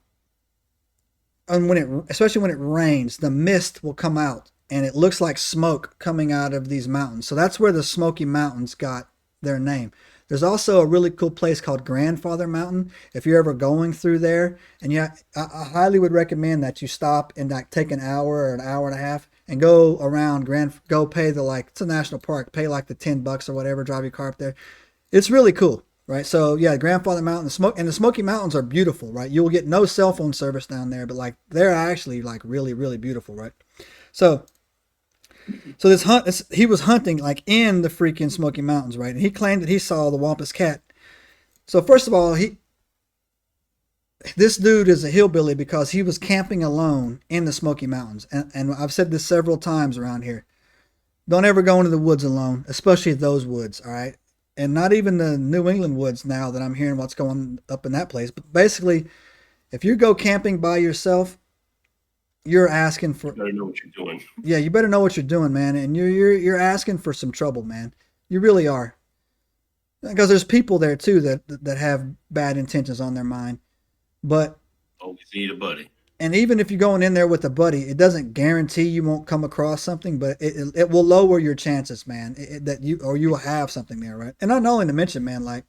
and especially when it rains, the mist will come out and it looks like smoke coming out of these mountains. So that's where the Smoky Mountains got their name. There's also a really cool place called Grandfather Mountain. If you're ever going through there, and I highly would recommend that you stop and like take an hour or an hour and a half and go around go pay it's a national park, pay like the $10 or whatever, drive your car up there. It's really cool, right? So yeah, Grandfather Mountain, the Smoky Mountains are beautiful, right? You will get no cell phone service down there, but like they're actually like really, really beautiful, right? So he was hunting like in the freaking Smoky Mountains, right? And he claimed that he saw the Wampus Cat. So first of all, this dude is a hillbilly because he was camping alone in the Smoky Mountains. And I've said this several times around here. Don't ever go into the woods alone, especially those woods, all right? And not even the New England woods now that I'm hearing what's going up in that place. But basically, if you go camping by yourself, you're asking for. You better know what you're doing. Yeah, you better know what you're doing, man. And you're asking for some trouble, man. You really are. Because there's people there too that have bad intentions on their mind. But always need a buddy. And even if you're going in there with a buddy, it doesn't guarantee you won't come across something, but it will lower your chances, man. You will have something there, right? And not only to mention, man, like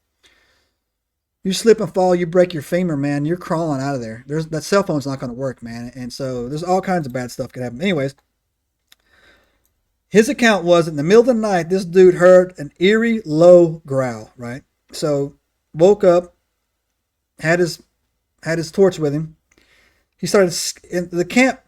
you slip and fall, you break your femur, man, you're crawling out of there. That cell phone's not going to work, man. And so there's all kinds of bad stuff could happen. Anyways, his account was in the middle of the night, this dude heard an eerie low growl, right? So woke up, had his torch with him. He started in the camp.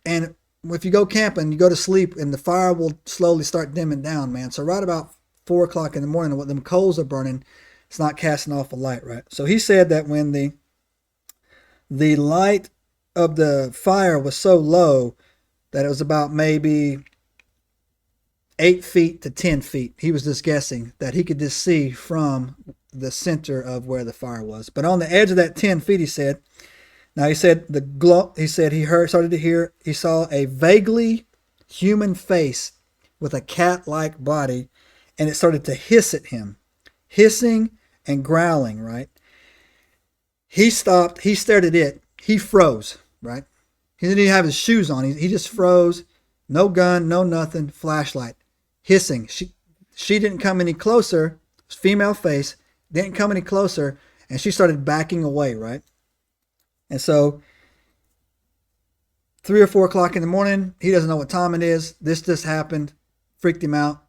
And if you go camping, you go to sleep and the fire will slowly start dimming down, man. So right about 4 o'clock in the morning, when them coals are burning, it's not casting off a light, right? So he said that when the light of the fire was so low that it was about maybe 8 feet to 10 feet. He was just guessing that he could just see from the center of where the fire was. But on the edge of that 10 feet, he said, he said he saw a vaguely human face with a cat-like body, and it started to hiss at him, hissing and growling, right? He stopped, he stared at it, he froze, right? He didn't even have his shoes on, he just froze, no gun, no nothing, flashlight, hissing. She didn't come any closer, female face, didn't come any closer, and she started backing away, right? And so 3 or 4 o'clock in the morning, he doesn't know what time it is. This just happened, freaked him out,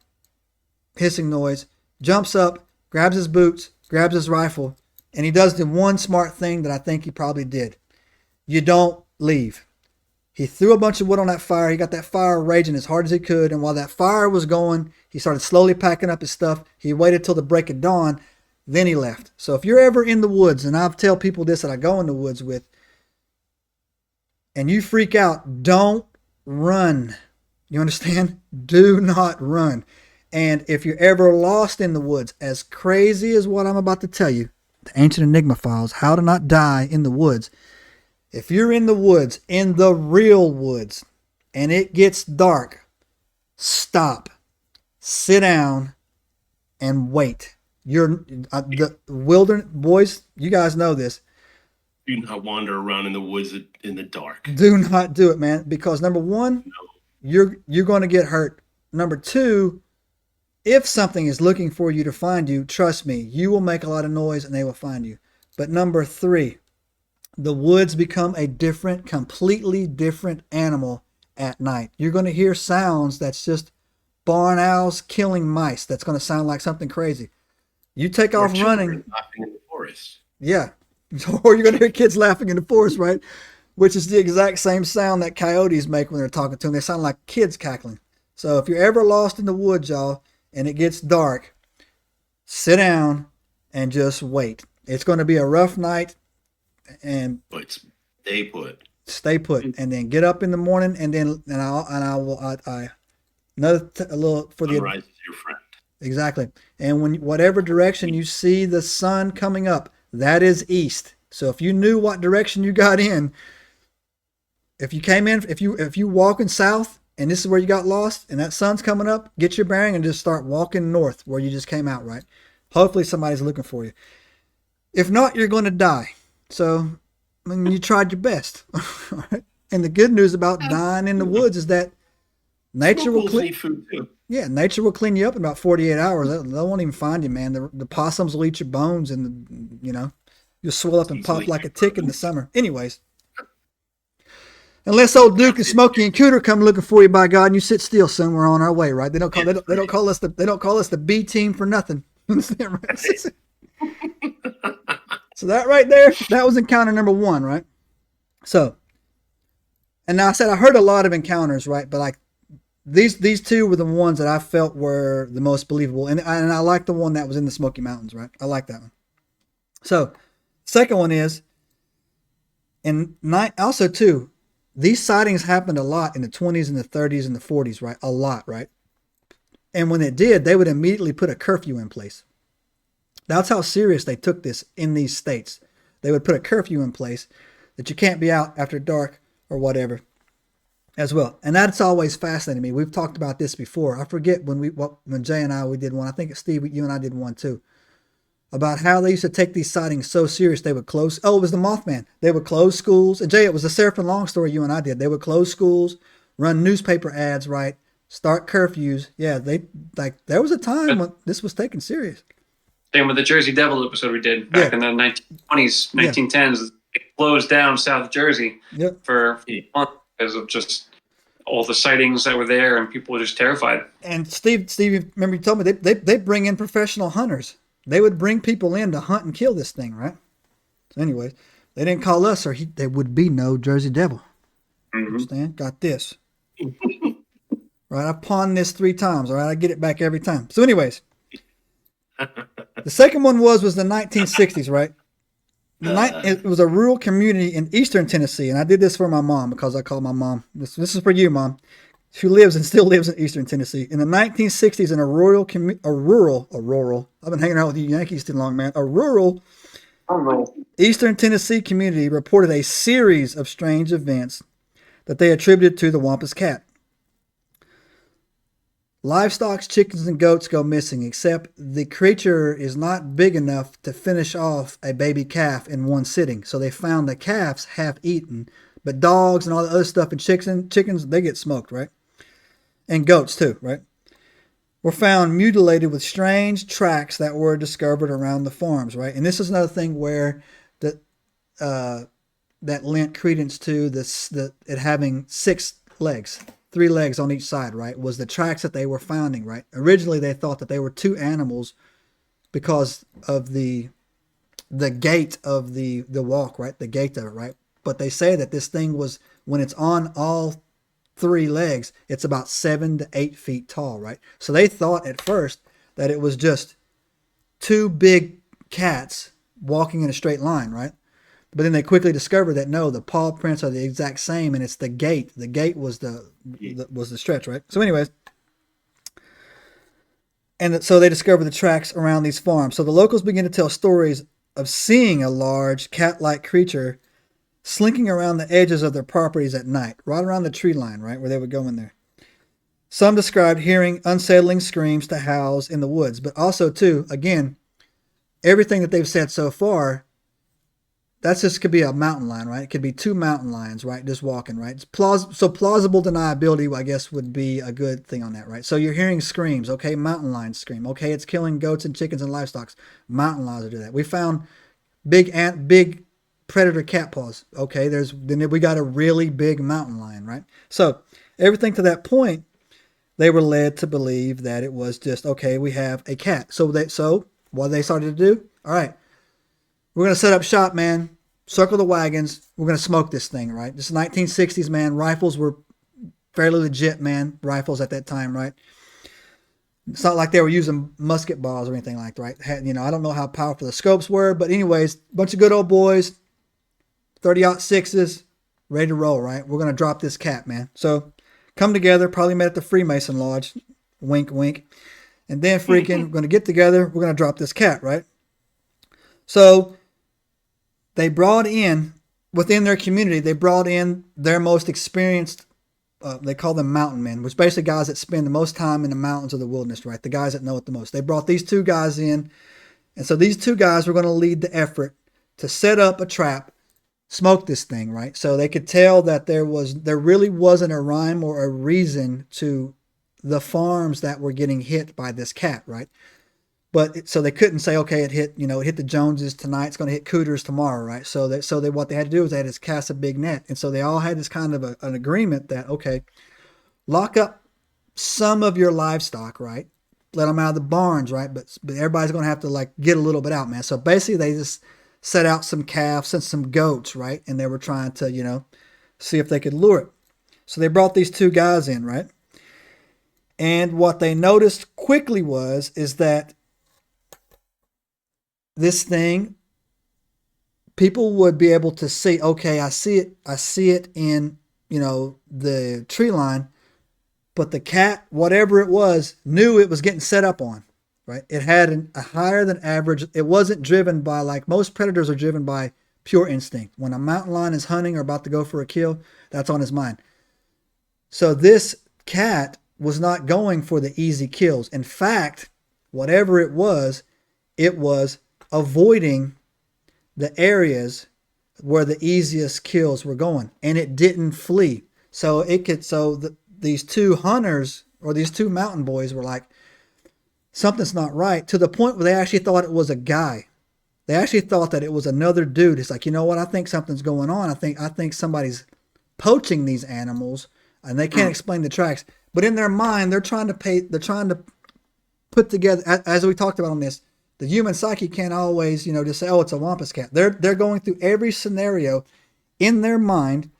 hissing noise, jumps up, grabs his boots, grabs his rifle, and he does the one smart thing that I think he probably did. You don't leave. He threw a bunch of wood on that fire. He got that fire raging as hard as he could. And while that fire was going, he started slowly packing up his stuff. He waited till the break of dawn. Then he left. So if you're ever in the woods, and I tell people this that I go in the woods with, and you freak out, don't run. You understand? Do not run. And if you're ever lost in the woods, as crazy as what I'm about to tell you, the Ancient Enigma Files, How to Not Die in the Woods. If you're in the woods, in the real woods, and it gets dark, stop, sit down, and wait. The wilderness boys, you guys know this. Do not wander around in the woods in the dark. Do not do it, man. Because number one, you're going to get hurt. Number two, if something is looking for you to find you, trust me, you will make a lot of noise and they will find you. But number three, the woods become a completely different animal at night. You're going to hear sounds that's just barn owls killing mice. That's going to sound like something crazy. You take off running. Laughing in the forest. Yeah. Or you're going to hear kids laughing in the forest, right? Which is the exact same sound that coyotes make when they're talking to them. They sound like kids cackling. So if you're ever lost in the woods, y'all, and it gets dark, sit down and just wait. It's going to be a rough night, and But stay put. stay put, and then get up in the morning, and then a little for the Sunrise is your friend. exactly. And when whatever direction you see the sun coming up, that is east. So if you knew what direction you got in, if you walking south and this is where you got lost and that sun's coming up, get your bearing and just start walking north where you just came out, right? Hopefully somebody's looking for you. If not, you're going to die. So, I mean, you tried your best. All right? And the good news about dying in the woods is that nature will clean. Food too. Yeah, nature will clean you up in about 48 hours. They won't even find you, man. The possums will eat your bones, and you'll swell up and pop like a tick in the summer. Anyways, unless old Duke and Smokey and Cooter come looking for you, by God, and you sit still, son, we're on our way, right? They don't call us the B team for nothing. Understand, right? So that right there, that was encounter number 1, right? So, and now I said I heard a lot of encounters, right? But like these two were the ones that I felt were the most believable, and I like the one that was in the Smoky Mountains, right? I like that one. So, second one is, also too, these sightings happened a lot in the 20s and the 30s and the 40s, right? A lot, right? And when it did, they would immediately put a curfew in place. That's how serious they took this in these states. They would put a curfew in place that you can't be out after dark or whatever as well. And that's always fascinated me. We've talked about this before. I forget when Jay and I, we did one. I think Steve, you and I did one too. About how they used to take these sightings so serious they would close. Oh, it was the Mothman. They would close schools. And Jay, it was the Seraphin Long story you and I did. They would close schools, run newspaper ads, right? Start curfews. Yeah, there was a time when this was taken serious. Same with the Jersey Devil episode we did back in the 1920s, 1910s. It closed down South Jersey for a month because of just all the sightings that were there, and people were just terrified. And Steve, remember you told me they bring in professional hunters. They would bring people in to hunt and kill this thing, right? So anyways, they didn't call us, or there would be no Jersey Devil. Mm-hmm. Understand? Got this. Right, I pawned this 3 times. All right, I get it back every time. So anyways, the second one was the 1960s, right? It was a rural community in eastern Tennessee, and I did this for my mom because I called my mom. This is for you, Mom. She lives and still lives in eastern Tennessee. In the 1960s, in a rural. I've been hanging out with you Yankees too long, man. A rural eastern Tennessee community reported a series of strange events that they attributed to the Wampus Cat. Livestock, chickens, and goats go missing, except the creature is not big enough to finish off a baby calf in one sitting. So they found the calves half eaten, but dogs and all the other stuff and chickens, they get smoked, right? And goats too, right? Were found mutilated with strange tracks that were discovered around the farms, right? And this is another thing where that lent credence to it having 6 legs. 3 legs on each side, right, was the tracks that they were finding, right? Originally, they thought that they were 2 animals because of the gait of the walk, right? The gait of it, right? But they say that this thing was, when it's on all 3 legs, it's about 7 to 8 feet tall, right? So they thought at first that it was just 2 big cats walking in a straight line, right? But then they quickly discovered that no, the paw prints are the exact same, and it's the gait. The gait was the stretch, right? So, anyways, and so they discovered the tracks around these farms. So the locals began to tell stories of seeing a large cat-like creature slinking around the edges of their properties at night, right around the tree line, right where they would go in there. Some described hearing unsettling screams to howls in the woods, but also too, again, everything that they've said so far. That's just could be a mountain lion, right? It could be 2 mountain lions, right? Just walking, right? So plausible deniability, I guess, would be a good thing on that, right? So you're hearing screams, okay? Mountain lions scream, okay? It's killing goats and chickens and livestock. Mountain lions will do that. We found big predator cat paws, okay? Then we got a really big mountain lion, right? So everything to that point, they were led to believe that it was just okay. We have a cat. So what they started to do? All right. We're going to set up shop, man. Circle the wagons. We're going to smoke this thing, right? This is 1960s, man. Rifles were fairly legit, man. Rifles at that time, right? It's not like they were using musket balls or anything like that, right? I don't know how powerful the scopes were, but anyways, bunch of good old boys, 30-06s, ready to roll, right? We're going to drop this cat, man. So come together, probably met at the Freemason Lodge, wink, wink. And then freaking, we're going to get together, we're going to drop this cat, right? So they brought in, within their community, they brought in their most experienced, they call them mountain men, which basically guys that spend the most time in the mountains of the wilderness, right? The guys that know it the most. They brought these two guys in. And so these two guys were going to lead the effort to set up a trap, smoke this thing, right? So they could tell that there really wasn't a rhyme or a reason to the farms that were getting hit by this cat, right? But so they couldn't say, okay, it hit the Joneses tonight, it's going to hit Cooters tomorrow, right? So what they had to do is they had to cast a big net. And so they all had this kind of an agreement that, okay, lock up some of your livestock, right? Let them out of the barns, right? But everybody's going to have to like get a little bit out, man. So basically they just set out some calves and some goats, right? And they were trying to, see if they could lure it. So they brought these two guys in, right? And what they noticed quickly is that this thing, people would be able to see, okay, I see it in, the tree line, but the cat, whatever it was, knew it was getting set up on, right? It had a higher than average, it wasn't driven by, like most predators are driven by pure instinct. When a mountain lion is hunting or about to go for a kill, that's on his mind. So this cat was not going for the easy kills. In fact, whatever it was avoiding the areas where the easiest kills were going, and it didn't flee. So these two hunters or these two mountain boys were like, something's not right, to the point where they actually thought it was a guy. They actually thought that it was another dude. It's like, you know what? I think something's going on. I think somebody's poaching these animals, and they can't explain the tracks. But in their mind, they're trying to put together, as we talked about on this, the human psyche can't always, just say, oh, it's a Wampus Cat. They're going through every scenario in their mind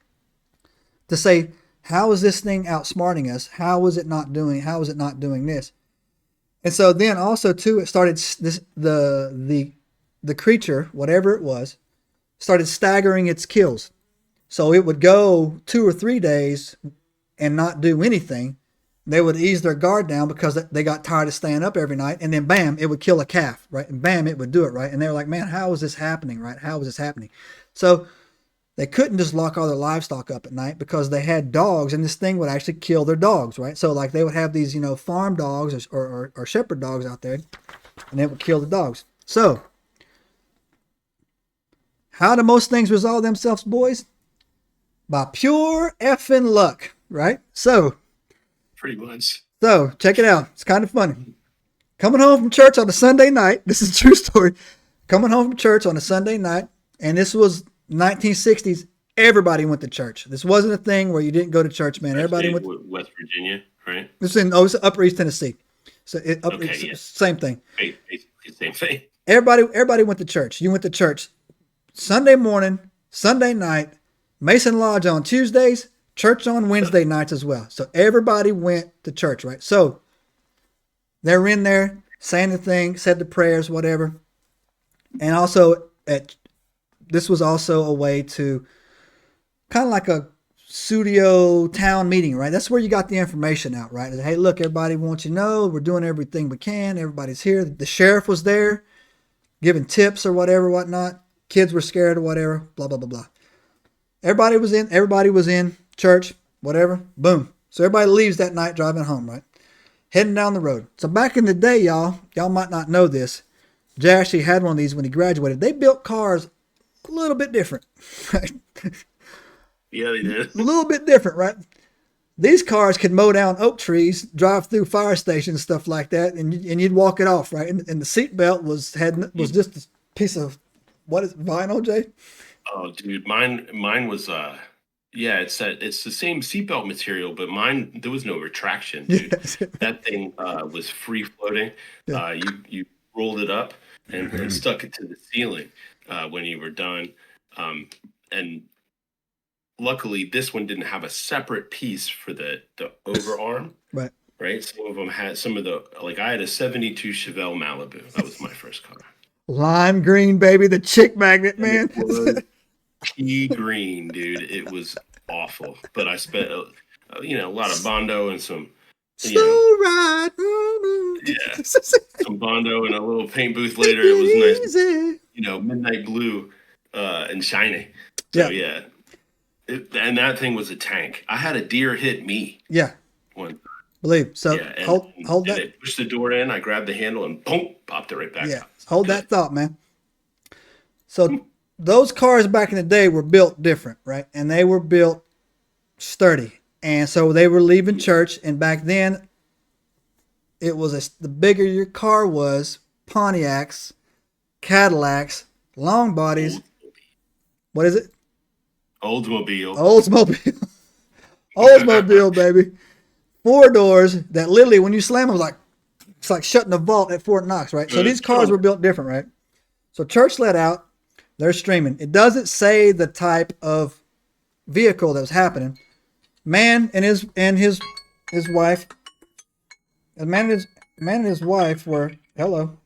to say, how is this thing outsmarting us? How is it not doing this? And so then also too, it started the creature, whatever it was, started staggering its kills. So it would go 2 or 3 days and not do anything. They would ease their guard down because they got tired of staying up every night, and then bam, it would kill a calf, right? And bam, it would do it, right? And they were like, man, how is this happening, right? How is this happening? So they couldn't just lock all their livestock up at night because they had dogs, and this thing would actually kill their dogs, right? So like they would have these, farm dogs or shepherd dogs out there, and it would kill the dogs. So how do most things resolve themselves, boys? By pure effing luck, right? So Pretty much. So check it out. It's kind of funny. Coming home from church on a Sunday night. This is a true story. Coming home from church on a Sunday night, and this was 1960s. Everybody went to church. This wasn't a thing where you didn't go to church, man. Everybody went. West Virginia, right? It's Upper East Tennessee. So same thing. Basically same thing. Everybody went to church. You went to church Sunday morning, Sunday night, Mason Lodge on Tuesdays, church on Wednesday nights as well. So everybody went to church, right? So they're in there saying the thing, said the prayers, whatever. And also this was also a way to kind of like a studio town meeting, right? That's where you got the information out, right? Hey, look, everybody wants you to know we're doing everything we can. Everybody's here. The sheriff was there giving tips or whatnot. Kids were scared or whatever, blah, blah, blah, blah. Everybody was in church, whatever, boom. So everybody leaves that night driving home, right? Heading down the road. So back in the day, y'all might not know this. Jay actually had one of these when he graduated. They built cars a little bit different, right? Yeah, they did. A little bit different, right? These cars could mow down oak trees, drive through fire stations, stuff like that, and you'd walk it off, right? And the seatbelt was just a piece of, what is it, vinyl, Jay? Oh, dude, mine was it's the same seatbelt material, but mine, there was no retraction, dude. Yes. That thing was free floating. Yeah. You rolled it up and stuck it to the ceiling when you were done. And luckily, this one didn't have a separate piece for the overarm. Right. right? Some of them had some of the, like I had a 72 Chevelle Malibu. That was my first car. Lime green, baby, the chick magnet, And man. it was pea green, dude. It was awful. But I spent, a lot of Bondo and some, So you know, right. yeah, some Bondo and a little paint booth later. It was nice, Easy. midnight blue and shiny. Yeah. So, yeah. And that thing was a tank. I had a deer hit me Yeah. one. Believe. So Yeah, and, hold and that. it pushed the door in. I grabbed the handle and boom, popped it right back Yeah. out. Hold that thought, man. So those cars back in the day were built different, right? And they were built sturdy. And so they were leaving church, and back then it was the bigger your car was, Pontiacs, Cadillacs, long bodies. What is it? Oldsmobile. Oldsmobile. Oldsmobile, baby. 4 doors that literally, when you slam them, it's like shutting a vault at Fort Knox, right? So these cars were built different, right? So church let out, they're streaming. It doesn't say the type of vehicle that was happening. Man and his wife, a man and his wife were hello.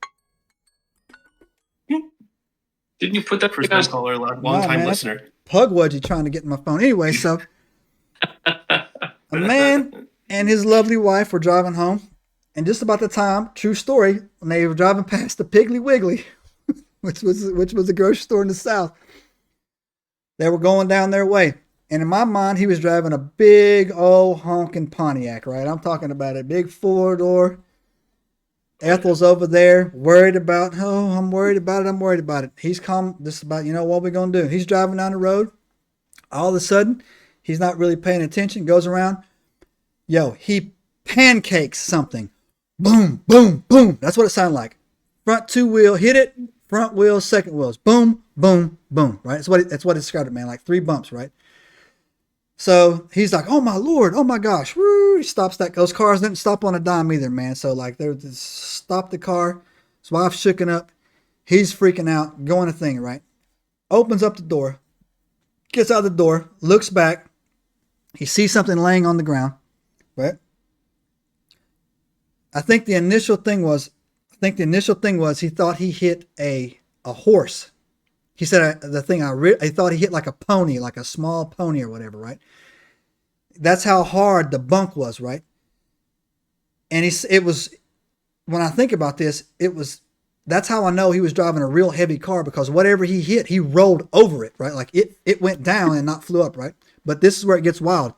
Didn't you put that First down? time caller, long time listener. Pukwudgie trying to get in my phone. Anyway, so a man and his lovely wife were driving home, and just about the time, true story, when they were driving past the Piggly Wiggly, which was a grocery store in the South, they were going down their way. And in my mind, he was driving a big old honking Pontiac, right? I'm talking about a big 4-door. Ethel's over there, worried about, I'm worried about it. He's calm, just about, what we're going to do. He's driving down the road. All of a sudden, he's not really paying attention, goes around. He pancakes something. Boom, boom, boom. That's what it sounded like. Front 2 wheel, hit it. Front wheel, second wheels. Boom, boom, boom, right? That's what it described it, man. Like 3 bumps, right? So he's like, oh my Lord, oh my gosh. Woo, he stops those cars didn't stop on a dime either, man. So like they just stopped the car. His wife's shooken up. He's freaking out, going a thing, right? Opens up the door, gets out of the door, looks back. He sees something laying on the ground, right? I think the initial thing was he thought he hit a horse. He said I thought he hit like a pony, like a small pony or whatever, right? That's how hard the bunk was, right? And it was, when I think about this, that's how I know he was driving a real heavy car, because whatever he hit, he rolled over it, right? Like it went down and not flew up, right? But this is where it gets wild.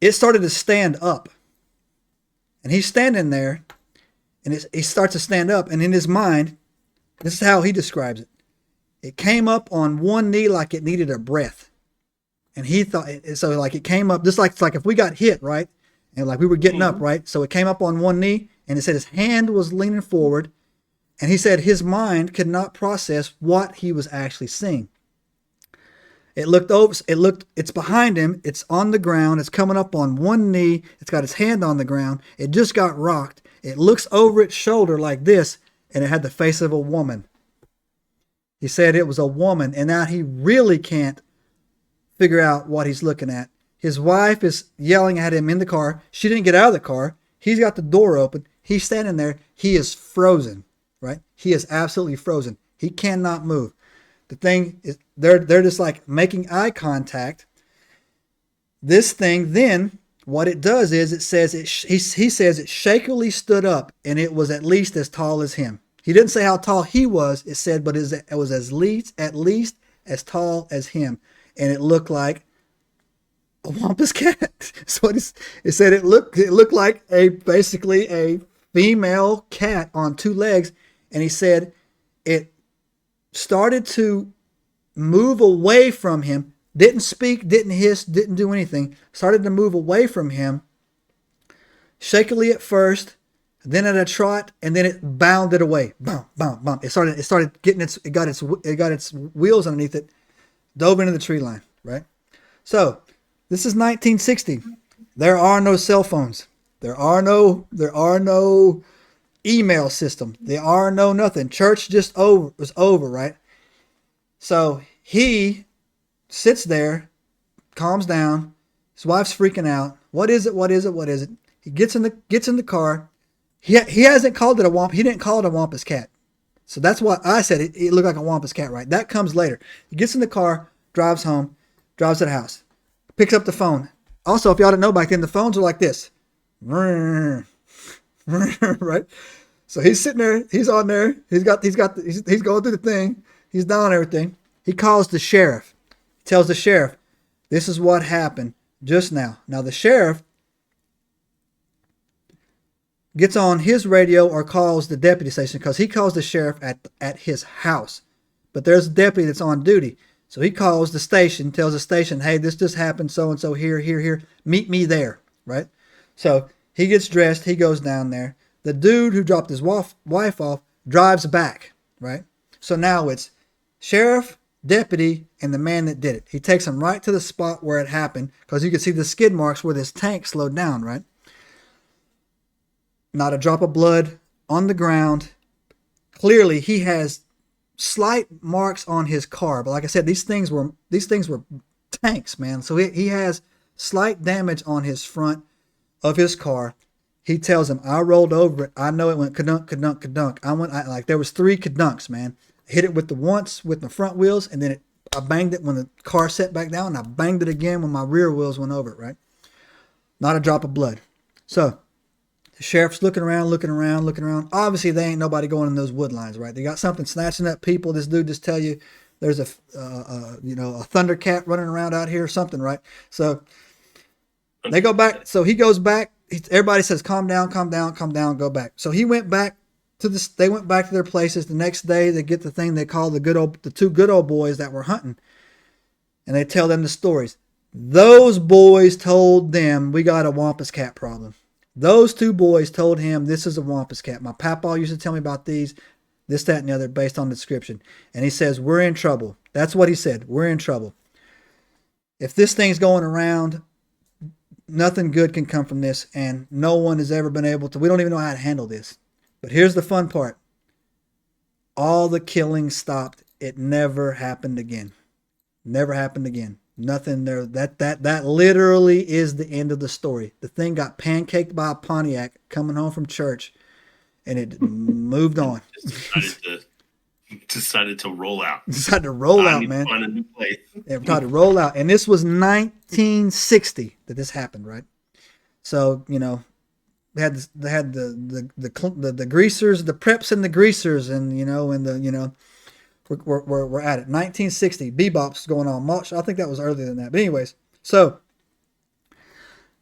It started to stand up. And he's standing there, and he starts to stand up, and in his mind, this is how he describes it. It came up on one knee like it needed a breath. And he thought, so like it came up, just like, it's like if we got hit, right? And like we were getting up, right? So it came up on one knee, and it said his hand was leaning forward. And he said his mind could not process what he was actually seeing. It's behind him. It's on the ground. It's coming up on one knee. It's got its hand on the ground. It just got rocked. It looks over its shoulder like this, and it had the face of a woman. He said it was a woman, and now he really can't figure out what he's looking at. His wife is yelling at him in the car. She didn't get out of the car. He's got the door open. He's standing there. He is frozen, right? He is absolutely frozen. He cannot move. The thing is, they're just like making eye contact. This thing then, what it does is it says he says it shakily stood up, and it was at least as tall as him. He didn't say how tall he was. It said, but it was at least as tall as him, and it looked like a Wampus Cat. So it said it looked like basically a female cat on 2 legs, and he said it started to move away from him. Didn't speak, didn't hiss, didn't do anything. Started to move away from him, shakily at first, then at a trot, and then it bounded away. Bump, bump, bump. It started getting it got its wheels underneath it, dove into the tree line, right? So this is 1960. There are no cell phones. There are no email system. There are no nothing. Church was over, right? So he sits there, calms down. His wife's freaking out. What is it? What is it? What is it? He gets in the car. He hasn't called it a Wamp. He didn't call it a Wampus Cat. So that's why I said it looked like a Wampus Cat, right? That comes later. He gets in the car, drives home, drives to the house, picks up the phone. Also, if y'all didn't know back then, the phones were like this. Right? So he's sitting there, he's on there, he's going through the thing, he's down everything. He calls the sheriff. He tells the sheriff, this is what happened just now. Now the sheriff gets on his radio or calls the deputy station, because he calls the sheriff at his house. But there's a deputy that's on duty. So he calls the station, tells the station, hey, this just happened, so-and-so here, meet me there, right? So he gets dressed, he goes down there. The dude who dropped his wife off drives back, right? So now it's sheriff, deputy, and the man that did it. He takes him right to the spot where it happened, because you can see the skid marks where this tank slowed down, right? Not a drop of blood on the ground. Clearly, he has slight marks on his car, but like I said, these things were tanks, man. So he has slight damage on his front of his car. He tells him, I rolled over it. I know it went kadunk, kadunk, kadunk. There was 3 kadunks, man. I hit it with the front wheels, and then I banged it when the car set back down, and I banged it again when my rear wheels went over it, right? Not a drop of blood. So the sheriff's looking around. Obviously, they ain't nobody going in those wood lines, right? They got something snatching up people. This dude just tell you there's a thundercat running around out here or something, right? So they go back. So he goes back. Everybody says, calm down, go back. So he went back they went back to their places. The next day, they get the thing they call the 2 good old boys that were hunting. And they tell them the stories. Those boys told them, we got a Wampus Cat problem. Those 2 boys told him, this is a Wampus Cat. My papaw used to tell me about these, this, that, and the other, based on the description. And he says, we're in trouble. That's what he said. We're in trouble. If this thing's going around, nothing good can come from this. And no one has ever been able to, we don't even know how to handle this. But here's the fun part. All the killing stopped. It never happened again. Never happened again. Nothing there. That literally is the end of the story. The thing got pancaked by a Pontiac coming home from church, and it moved on. Decided to roll out. Decided to roll out, man. Find a new place. They tried to roll out, and this was 1960 that this happened, right? So they had the greasers, the preps, and the greasers, and We're at it. 1960, bebop's going on. I think that was earlier than that. But anyways, so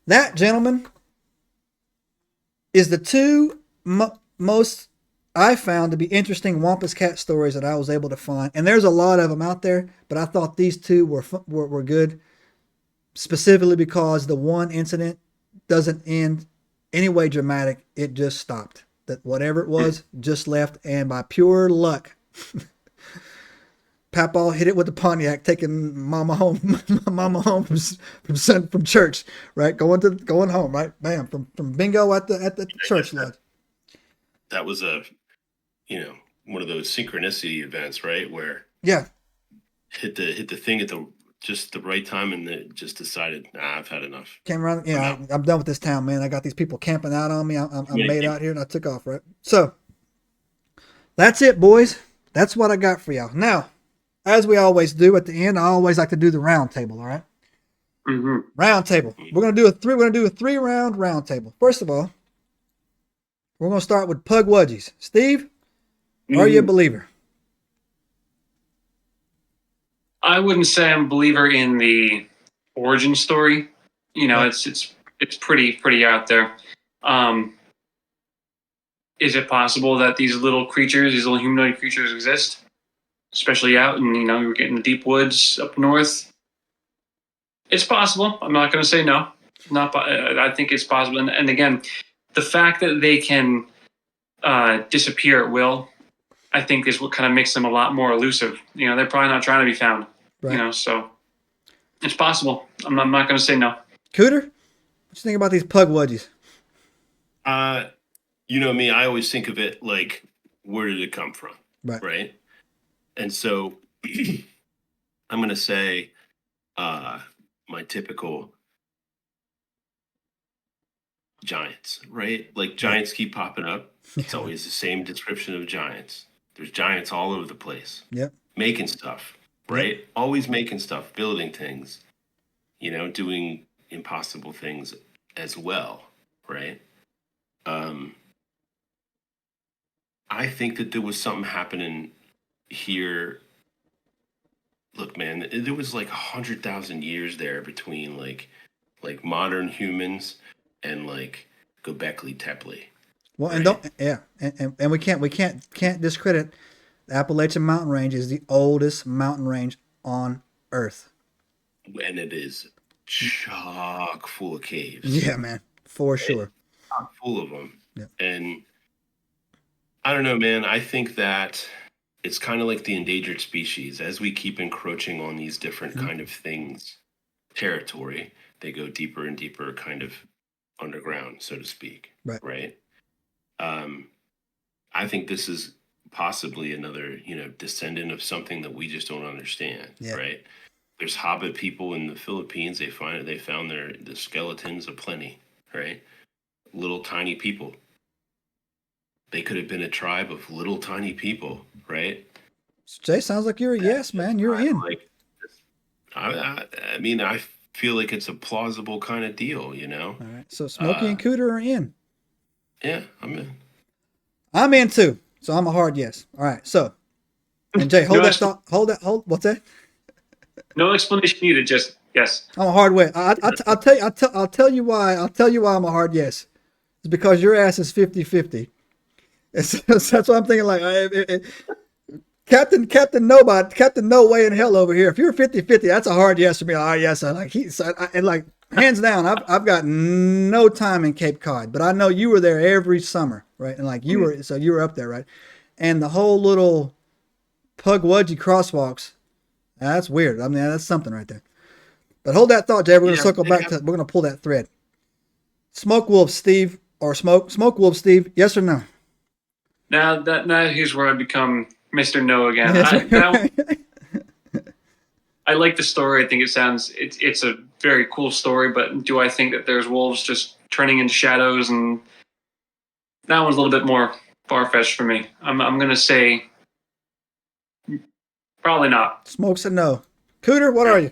that, gentlemen, is the 2 most I found to be interesting Wampus Cat stories that I was able to find. And there's a lot of them out there, but I thought these 2 were good, specifically because the one incident doesn't end any way dramatic. It just stopped. That whatever it was just left, and by pure luck, Papaw hit it with the Pontiac, taking Mama home from church, right? Going home, right? Bam, from bingo at the church lodge. That was one of those synchronicity events, right? Where hit the thing at just the right time, and it just decided, I've had enough. Came around, I'm done with this town, man. I got these people camping out on me. I'm made out here, and I took off, right? So that's it, boys. That's what I got for y'all. Now, as we always do at the end, I always like to do the round table. All right. Mm-hmm. Round table. We're gonna do a 3-round round table. First of all, we're gonna start with Pukwudgies. Steve, are you a believer? I wouldn't say I'm a believer in the origin story. It's pretty out there. Is it possible that these little humanoid creatures exist? Especially out in, we're getting the deep woods up north. It's possible. I'm not going to say no. I think it's possible. And again, the fact that they can disappear at will, I think is what kind of makes them a lot more elusive. They're probably not trying to be found. Right. So it's possible. I'm not going to say no. Cooter, what you think about these Pukwudgies? Me, I always think of it like, where did it come from? Right? And so I'm going to say my typical giants, right? Like giants keep popping up. It's always the same description of giants. There's giants all over the place. Yep. Making stuff, right? Yep. Always making stuff, building things, doing impossible things as well, right? I think that there was something happening here. Look, man, there was like 100,000 years there between like modern humans and like Göbekli Tepe. Well, right? and don't and we can't discredit the Appalachian Mountain Range is the oldest mountain range on Earth. And it is chock full of caves. Yeah, man, for sure. Chock full of them. Yeah. And I don't know, man. I think that it's kind of like the endangered species. As we keep encroaching on these different kind of things, territory, they go deeper and deeper, kind of underground, so to speak. Right. I think this is possibly another, descendant of something that we just don't understand. Yeah. Right. There's Hobbit people in the Philippines. They found the skeletons aplenty. Right. Little tiny people. They could have been a tribe of little tiny people, right? Jay, sounds like you're a yes, man. You're in. I mean, I feel like it's a plausible kind of deal, All right. So Smokey and Cooter are in. Yeah, I'm in. I'm in too. So I'm a hard yes. All right. So, and Jay, hold that thought. Hold. What's that? No explanation needed. Just yes. I'm a hard yes. I'll tell you why. I'll tell you why I'm a hard yes. It's because your ass is 50-50. That's what I'm thinking. Like, Captain No Way in Hell over here. If you're 50-50, that's a hard yes for me. All right, yes. And hands down, I've got no time in Cape Cod, but I know you were there every summer, right? And like you were up there, right? And the whole little Pukwudgie crosswalks, that's weird. I mean, that's something right there. But hold that thought, Jay. We're gonna circle back to. We're gonna pull that thread. Smoke Wolf Steve or Smoke Wolf Steve? Yes or no? Now here's where I become Mr. No again. I like the story. I think it's a very cool story, but do I think that there's wolves just turning into shadows? And that one's a little bit more far-fetched for me. I'm going to say probably not. Smoke said no. Cooter, what are you?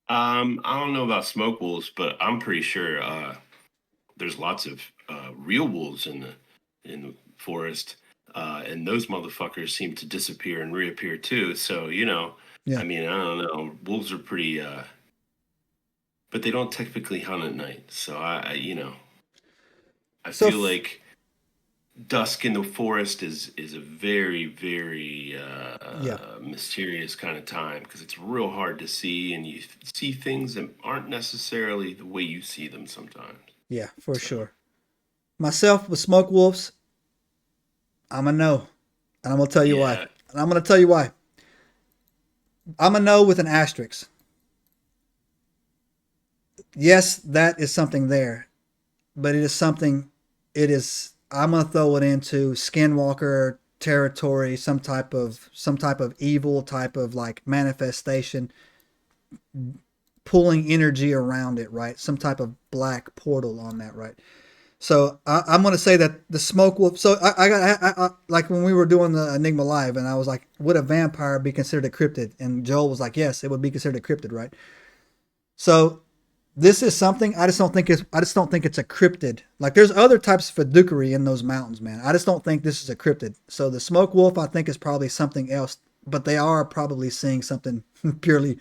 I don't know about smoke wolves, but I'm pretty sure there's lots of real wolves in the forest. And those motherfuckers seem to disappear and reappear too. So, yeah. I mean, I don't know. Wolves are pretty, but they don't typically hunt at night. So I feel like dusk in the forest is a very, very mysterious kind of time because it's real hard to see, and you see things that aren't necessarily the way you see them sometimes. Yeah, for sure. Myself with smoke wolves, I'm a no. And I'm going to tell you why. I'm a no with an asterisk. Yes, that is something there. But I'm going to throw it into skinwalker territory, some type of evil type of like manifestation, pulling energy around it, right? Some type of black portal on that, right? So I'm going to say that the smoke wolf. So I like when we were doing the Enigma live, and I was like, would a vampire be considered a cryptid? And Joel was like, yes, it would be considered a cryptid, right? So this is something I just don't think it's a cryptid. Like there's other types of fiduciary in those mountains, man. I just don't think this is a cryptid. So the smoke wolf, I think, is probably something else, but they are probably seeing something purely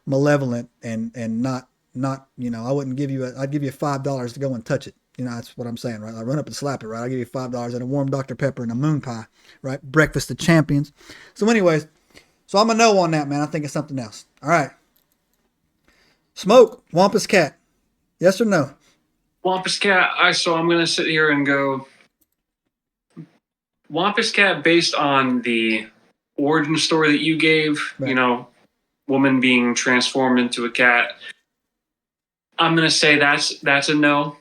malevolent and not I wouldn't give you I'd give you $5 to go and touch it. That's what I'm saying, right? I run up and slap it, right? I'll give you $5 and a warm Dr. Pepper and a moon pie, right? Breakfast of champions. So anyways, I'm a no on that, man. I think it's something else. All right. Smoke, Wampus Cat. Yes or no? Wampus Cat, so I'm going to sit here and go Wampus Cat based on the origin story that you gave, right. Woman being transformed into a cat. I'm going to say that's a no.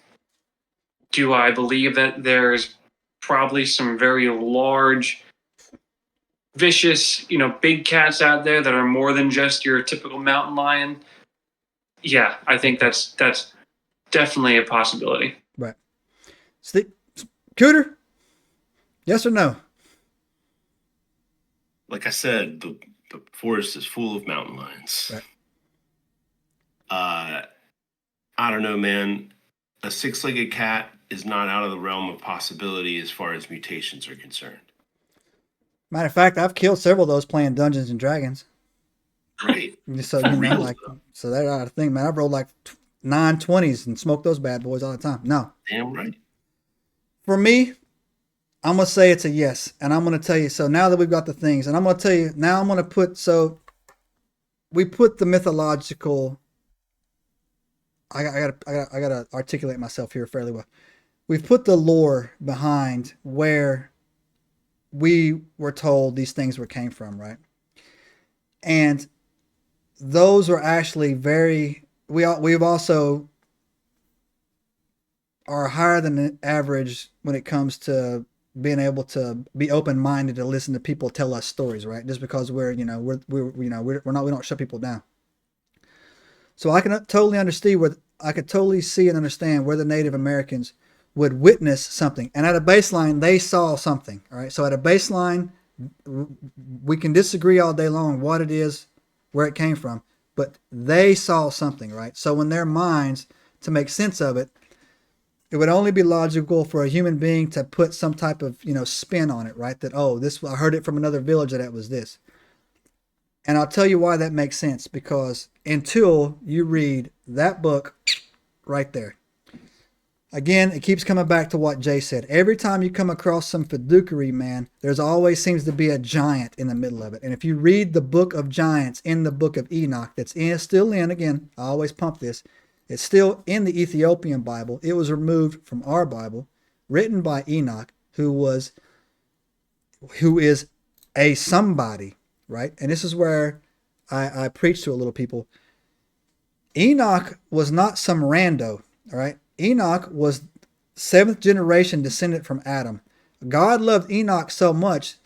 Do I believe that there's probably some very large, vicious, big cats out there that are more than just your typical mountain lion? Yeah, I think that's definitely a possibility. Right. Steve, Cooter, yes or no? Like I said, the forest is full of mountain lions. Right. I don't know, man. A six-legged cat is not out of the realm of possibility as far as mutations are concerned. Matter of fact, I've killed several of those playing Dungeons and Dragons. Right. So, For you know, real, like, though. so that I think, man, I've rolled like 920s and smoked those bad boys all the time. No. Damn right. For me, I'm going to say it's a yes. And I'm going to tell you, so now that we've got the things, and I'm going to tell you, now I'm going to put, so we put the mythological, I gotta articulate myself here fairly well. We've put the lore behind where we were told these things came from, right? And those are actually we've also are higher than the average when it comes to being able to be open-minded to listen to people tell us stories, right? Just because we don't shut people down. So I can totally understand I could totally see and understand where the Native Americans would witness something. And at a baseline, they saw something, all right? So at a baseline, we can disagree all day long what it is, where it came from, but they saw something, right? So in their minds, to make sense of it, it would only be logical for a human being to put some type of, spin on it, right? That, I heard it from another village that was this. And I'll tell you why that makes sense, because until you read that book right there, again, it keeps coming back to what Jay said. Every time you come across some fiduciary, man, there's always seems to be a giant in the middle of it. And if you read the book of giants in the book of Enoch, again, I always pump this, it's still in the Ethiopian Bible. It was removed from our Bible, written by Enoch, who is a somebody, right? And this is where I preach to a little people. Enoch was not some rando, all right? Enoch was 7th generation descendant from Adam. God loved Enoch so much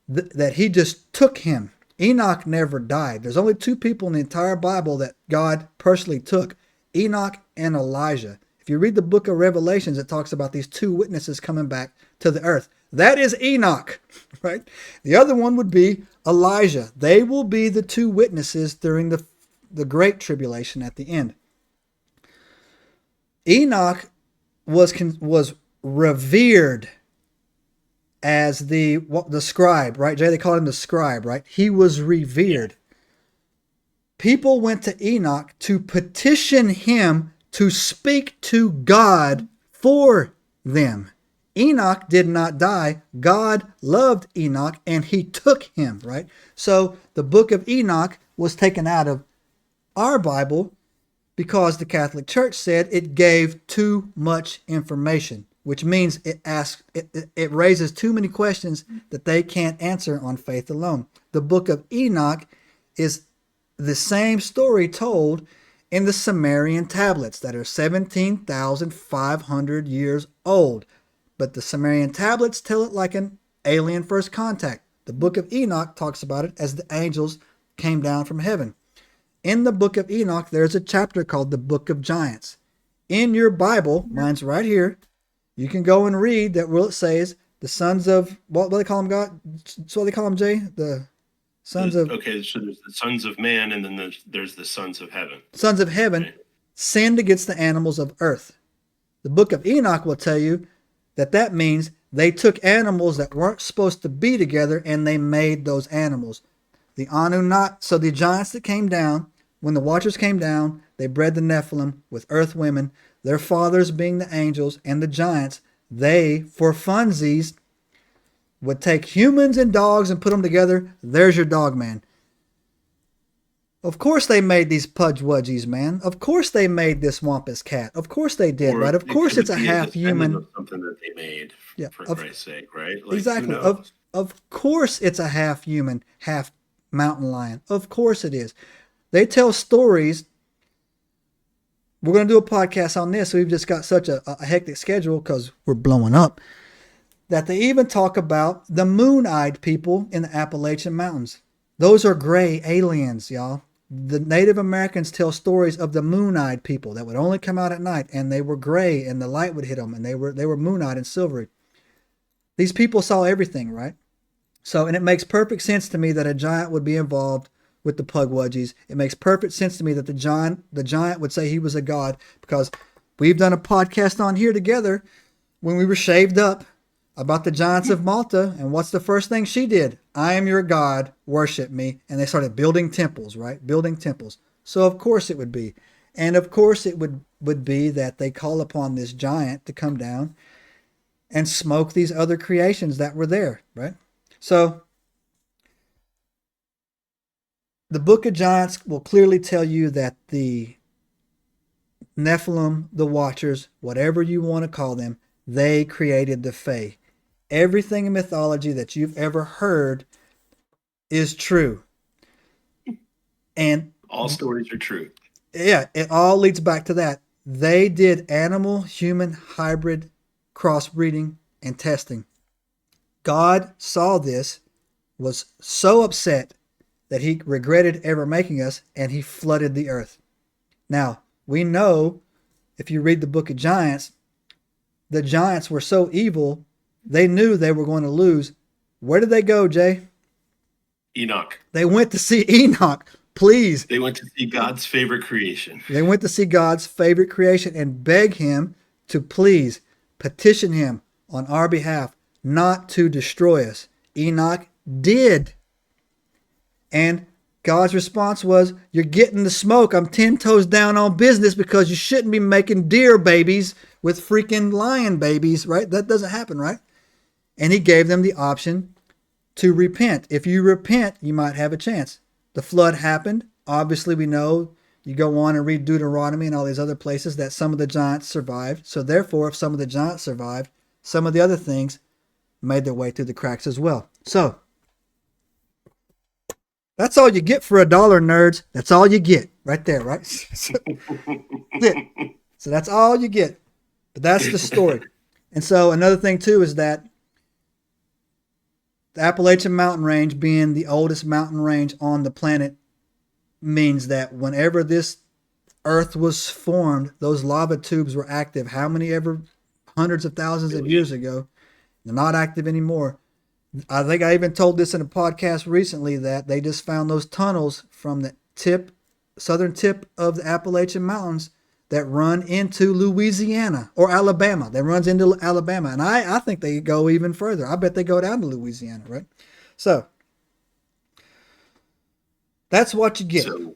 that he just took him. Enoch never died. There's only 2 people in the entire Bible that God personally took, Enoch and Elijah. If you read the book of Revelations, it talks about these 2 witnesses coming back to the earth. That is Enoch, right? The other one would be Elijah. They will be the 2 witnesses during the great tribulation at the end. Enoch was revered as the scribe, right? Jay, they called him the scribe, right? He was revered. People went to Enoch to petition him to speak to God for them. Enoch did not die. God loved Enoch and he took him, right? So the book of Enoch was taken out of our Bible because the Catholic Church said it gave too much information, which means it raises too many questions that they can't answer on faith alone. The book of Enoch is the same story told in the Sumerian tablets that are 17,500 years old. But the Sumerian tablets tell it like an alien first contact. The book of Enoch talks about it as the angels came down from heaven. In the book of Enoch, there's a chapter called the Book of Giants. In your Bible, mine's right here, you can go and read that where it says the sons of, what do they call them, God? So what do they call them, Jay? The sons of... Okay, so there's the sons of man, and then there's the sons of heaven. Sons of heaven sinned against the animals of earth. The book of Enoch will tell you that means they took animals that weren't supposed to be together and they made those animals. The Anunnaki, so the giants that came down, when the Watchers came down, they bred the Nephilim with earth women, their fathers being the angels and the giants. They, for funsies, would take humans and dogs and put them together. There's your dog man. Of course they made these Pukwudgies, man. Of course they made this Wampus Cat. Of course they did, right? Of course it's a half human. Something that they made, for Christ's sake, right? Like, exactly. Of course it's a half human, half mountain lion. Of course it is. They tell stories. We're going to do a podcast on this. We've just got such a hectic schedule because we're blowing up that they even talk about the moon-eyed people in the Appalachian Mountains. Those are gray aliens, y'all. the Native Americans tell stories of the moon-eyed people that would only come out at night, and they were gray, and the light would hit them, and they were moon-eyed and silvery. These people saw everything, right? So, and it makes perfect sense to me that a giant would be involved with the Pukwudgies. It makes perfect sense to me that the giant would say he was a god, because we've done a podcast on here together when we were shaved up about the giants of Malta, and what's the first thing she did? I am your god, worship me. And they started building temples, right? Building temples. So of course it would be. And of course it would be that they call upon this giant to come down and smoke these other creations that were there, right? So the Book of Giants will clearly tell you that the Nephilim, the Watchers, whatever you want to call them, they created the Fae. Everything in mythology that you've ever heard is true. And all stories are true. Yeah, it all leads back to that. They did animal-human hybrid crossbreeding and testing. God saw this, was so upset that he regretted ever making us, and he flooded the earth. Now, we know, if you read the Book of Giants, the giants were so evil, they knew they were going to lose. Where did they go, Jay? Enoch. They went to see Enoch. Please. They went to see God's favorite creation. They went to see God's favorite creation and beg him to please petition him on our behalf not to destroy us. Enoch did. And God's response was, you're getting the smoke. I'm 10 toes down on business, because you shouldn't be making deer babies with freaking lion babies, right? That doesn't happen, right? And he gave them the option to repent. If you repent, you might have a chance. The flood happened. Obviously, we know, you go on and read Deuteronomy and all these other places, that some of the giants survived. So therefore, if some of the giants survived, some of the other things made their way through the cracks as well. So that's all you get for $1, nerds. That's all you get right there, right? So that's all you get. But that's the story. And so another thing too is that the Appalachian Mountain Range, being the oldest mountain range on the planet, means that whenever this earth was formed, those lava tubes were active. How many ever hundreds of thousands of years ago? They're not active anymore. I think I even told this in a podcast recently that they just found those tunnels from the southern tip of the Appalachian Mountains that run into Louisiana or Alabama. That runs into Alabama. And I think they go even further. I bet they go down to Louisiana, right? So that's what you get. So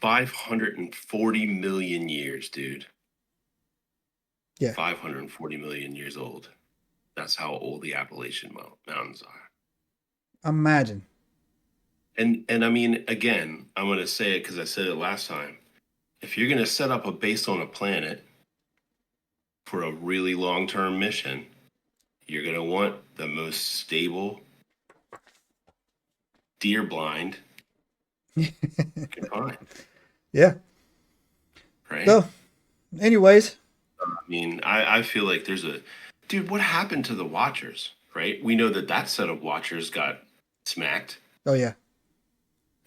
540 million years, dude. Yeah. 540 million years old. That's how old the Appalachian Mountains are. Imagine. And I mean, again, I'm going to say it because I said it last time. If you're going to set up a base on a planet for a really long-term mission, you're going to want the most stable, deer blind you can find. Yeah. Right? So, anyways. I mean, I feel like there's dude, what happened to the Watchers, right? We know that set of Watchers got smacked. Oh, yeah.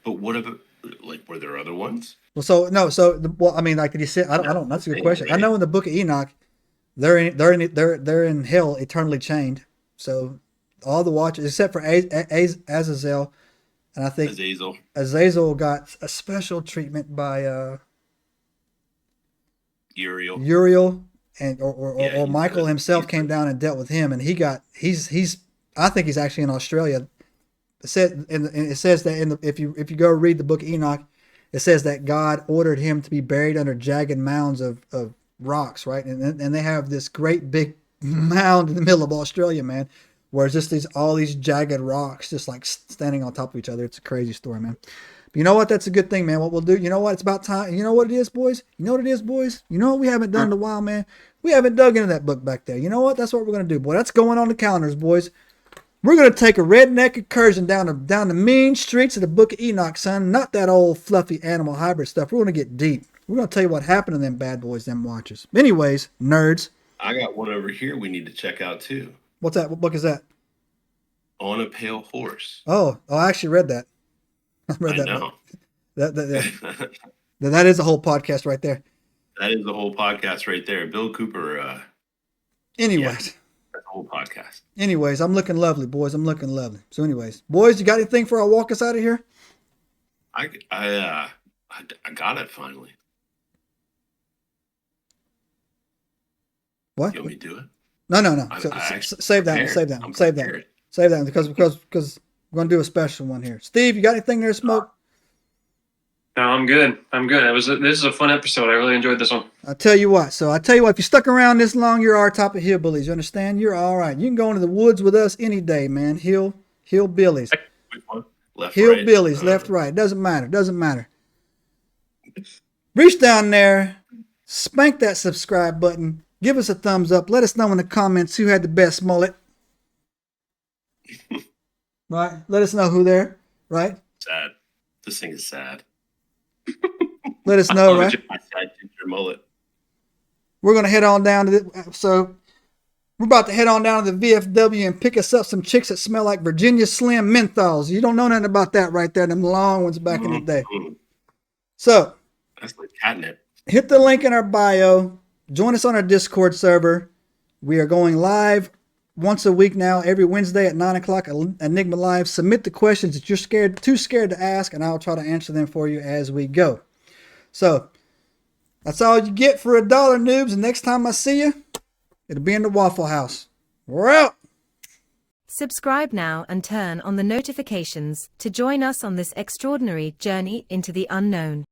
But what about, like, were there other ones? Well, I mean, like, did you say? I don't. That's a good question. I know in the Book of Enoch, they're in hell, eternally chained. So all the Watchers, except for Azazel, and I think Azazel got a special treatment by Uriel, and or Michael himself came down and dealt with him, and he's I think he's actually in Australia. It says that if you go read the Book of Enoch, it says that God ordered him to be buried under jagged mounds of rocks, right? And they have this great big mound in the middle of Australia, man, where it's just all these jagged rocks just like standing on top of each other. It's a crazy story, man. But you know what? That's a good thing, man. What we'll do, you know what? It's about time. You know what it is, boys? You know what it is, boys? You know what we haven't done in a while, man? We haven't dug into that book back there. You know what? That's what we're going to do, boy. That's going on the calendars, boys. We're going to take a redneck excursion down the mean streets of the Book of Enoch, son. Not that old fluffy animal hybrid stuff. We're going to get deep. We're going to tell you what happened to them bad boys, them Watchers. Anyways, nerds. I got one over here we need to check out, too. What's that? What book is that? On a Pale Horse. Oh, I actually read that. I read that know. book. That is a whole podcast right there. That is the whole podcast right there. Bill Cooper. Anyways. Yeah, that's the whole podcast. Anyways, I'm looking lovely, boys. I'm looking lovely. So anyways, boys, you got anything for I'll walk us out of here? I got it finally. What? You want me to do it? No. I Save that one. prepared. Save that one. I'm Save that one. prepared. Save that one because we're gonna do a special one here. Steve, you got anything there, Smoke? No, I'm good. This is a fun episode. I really enjoyed this one. I'll tell you what. So I tell you what, if you stuck around this long, you're our type of hillbillies. You understand? You're all right. You can go into the woods with us any day, man. Hillbillies. Which one? Left, Hillbillies, right. left, right. Doesn't matter. Reach down there, spank that subscribe button, give us a thumbs up. Let us know in the comments who had the best mullet. Right? Let us know who there. Right? Sad. This thing is sad. Let us know, right? My sad ginger mullet. We're gonna head on down to we're about to head on down to the VFW and pick us up some chicks that smell like Virginia Slim menthols. You don't know nothing about that right there, them long ones back in the day. So That's like catnip. hit the link in our bio. Join us on our Discord server. We are going live once a week now, every Wednesday at 9 o'clock, Enigma Live. Submit the questions that you're too scared to ask, and I'll try to answer them for you as we go. So that's all you get for $1, noobs. And next time I see you, it'll be in the Waffle House. We're out. Subscribe now and turn on the notifications to join us on this extraordinary journey into the unknown.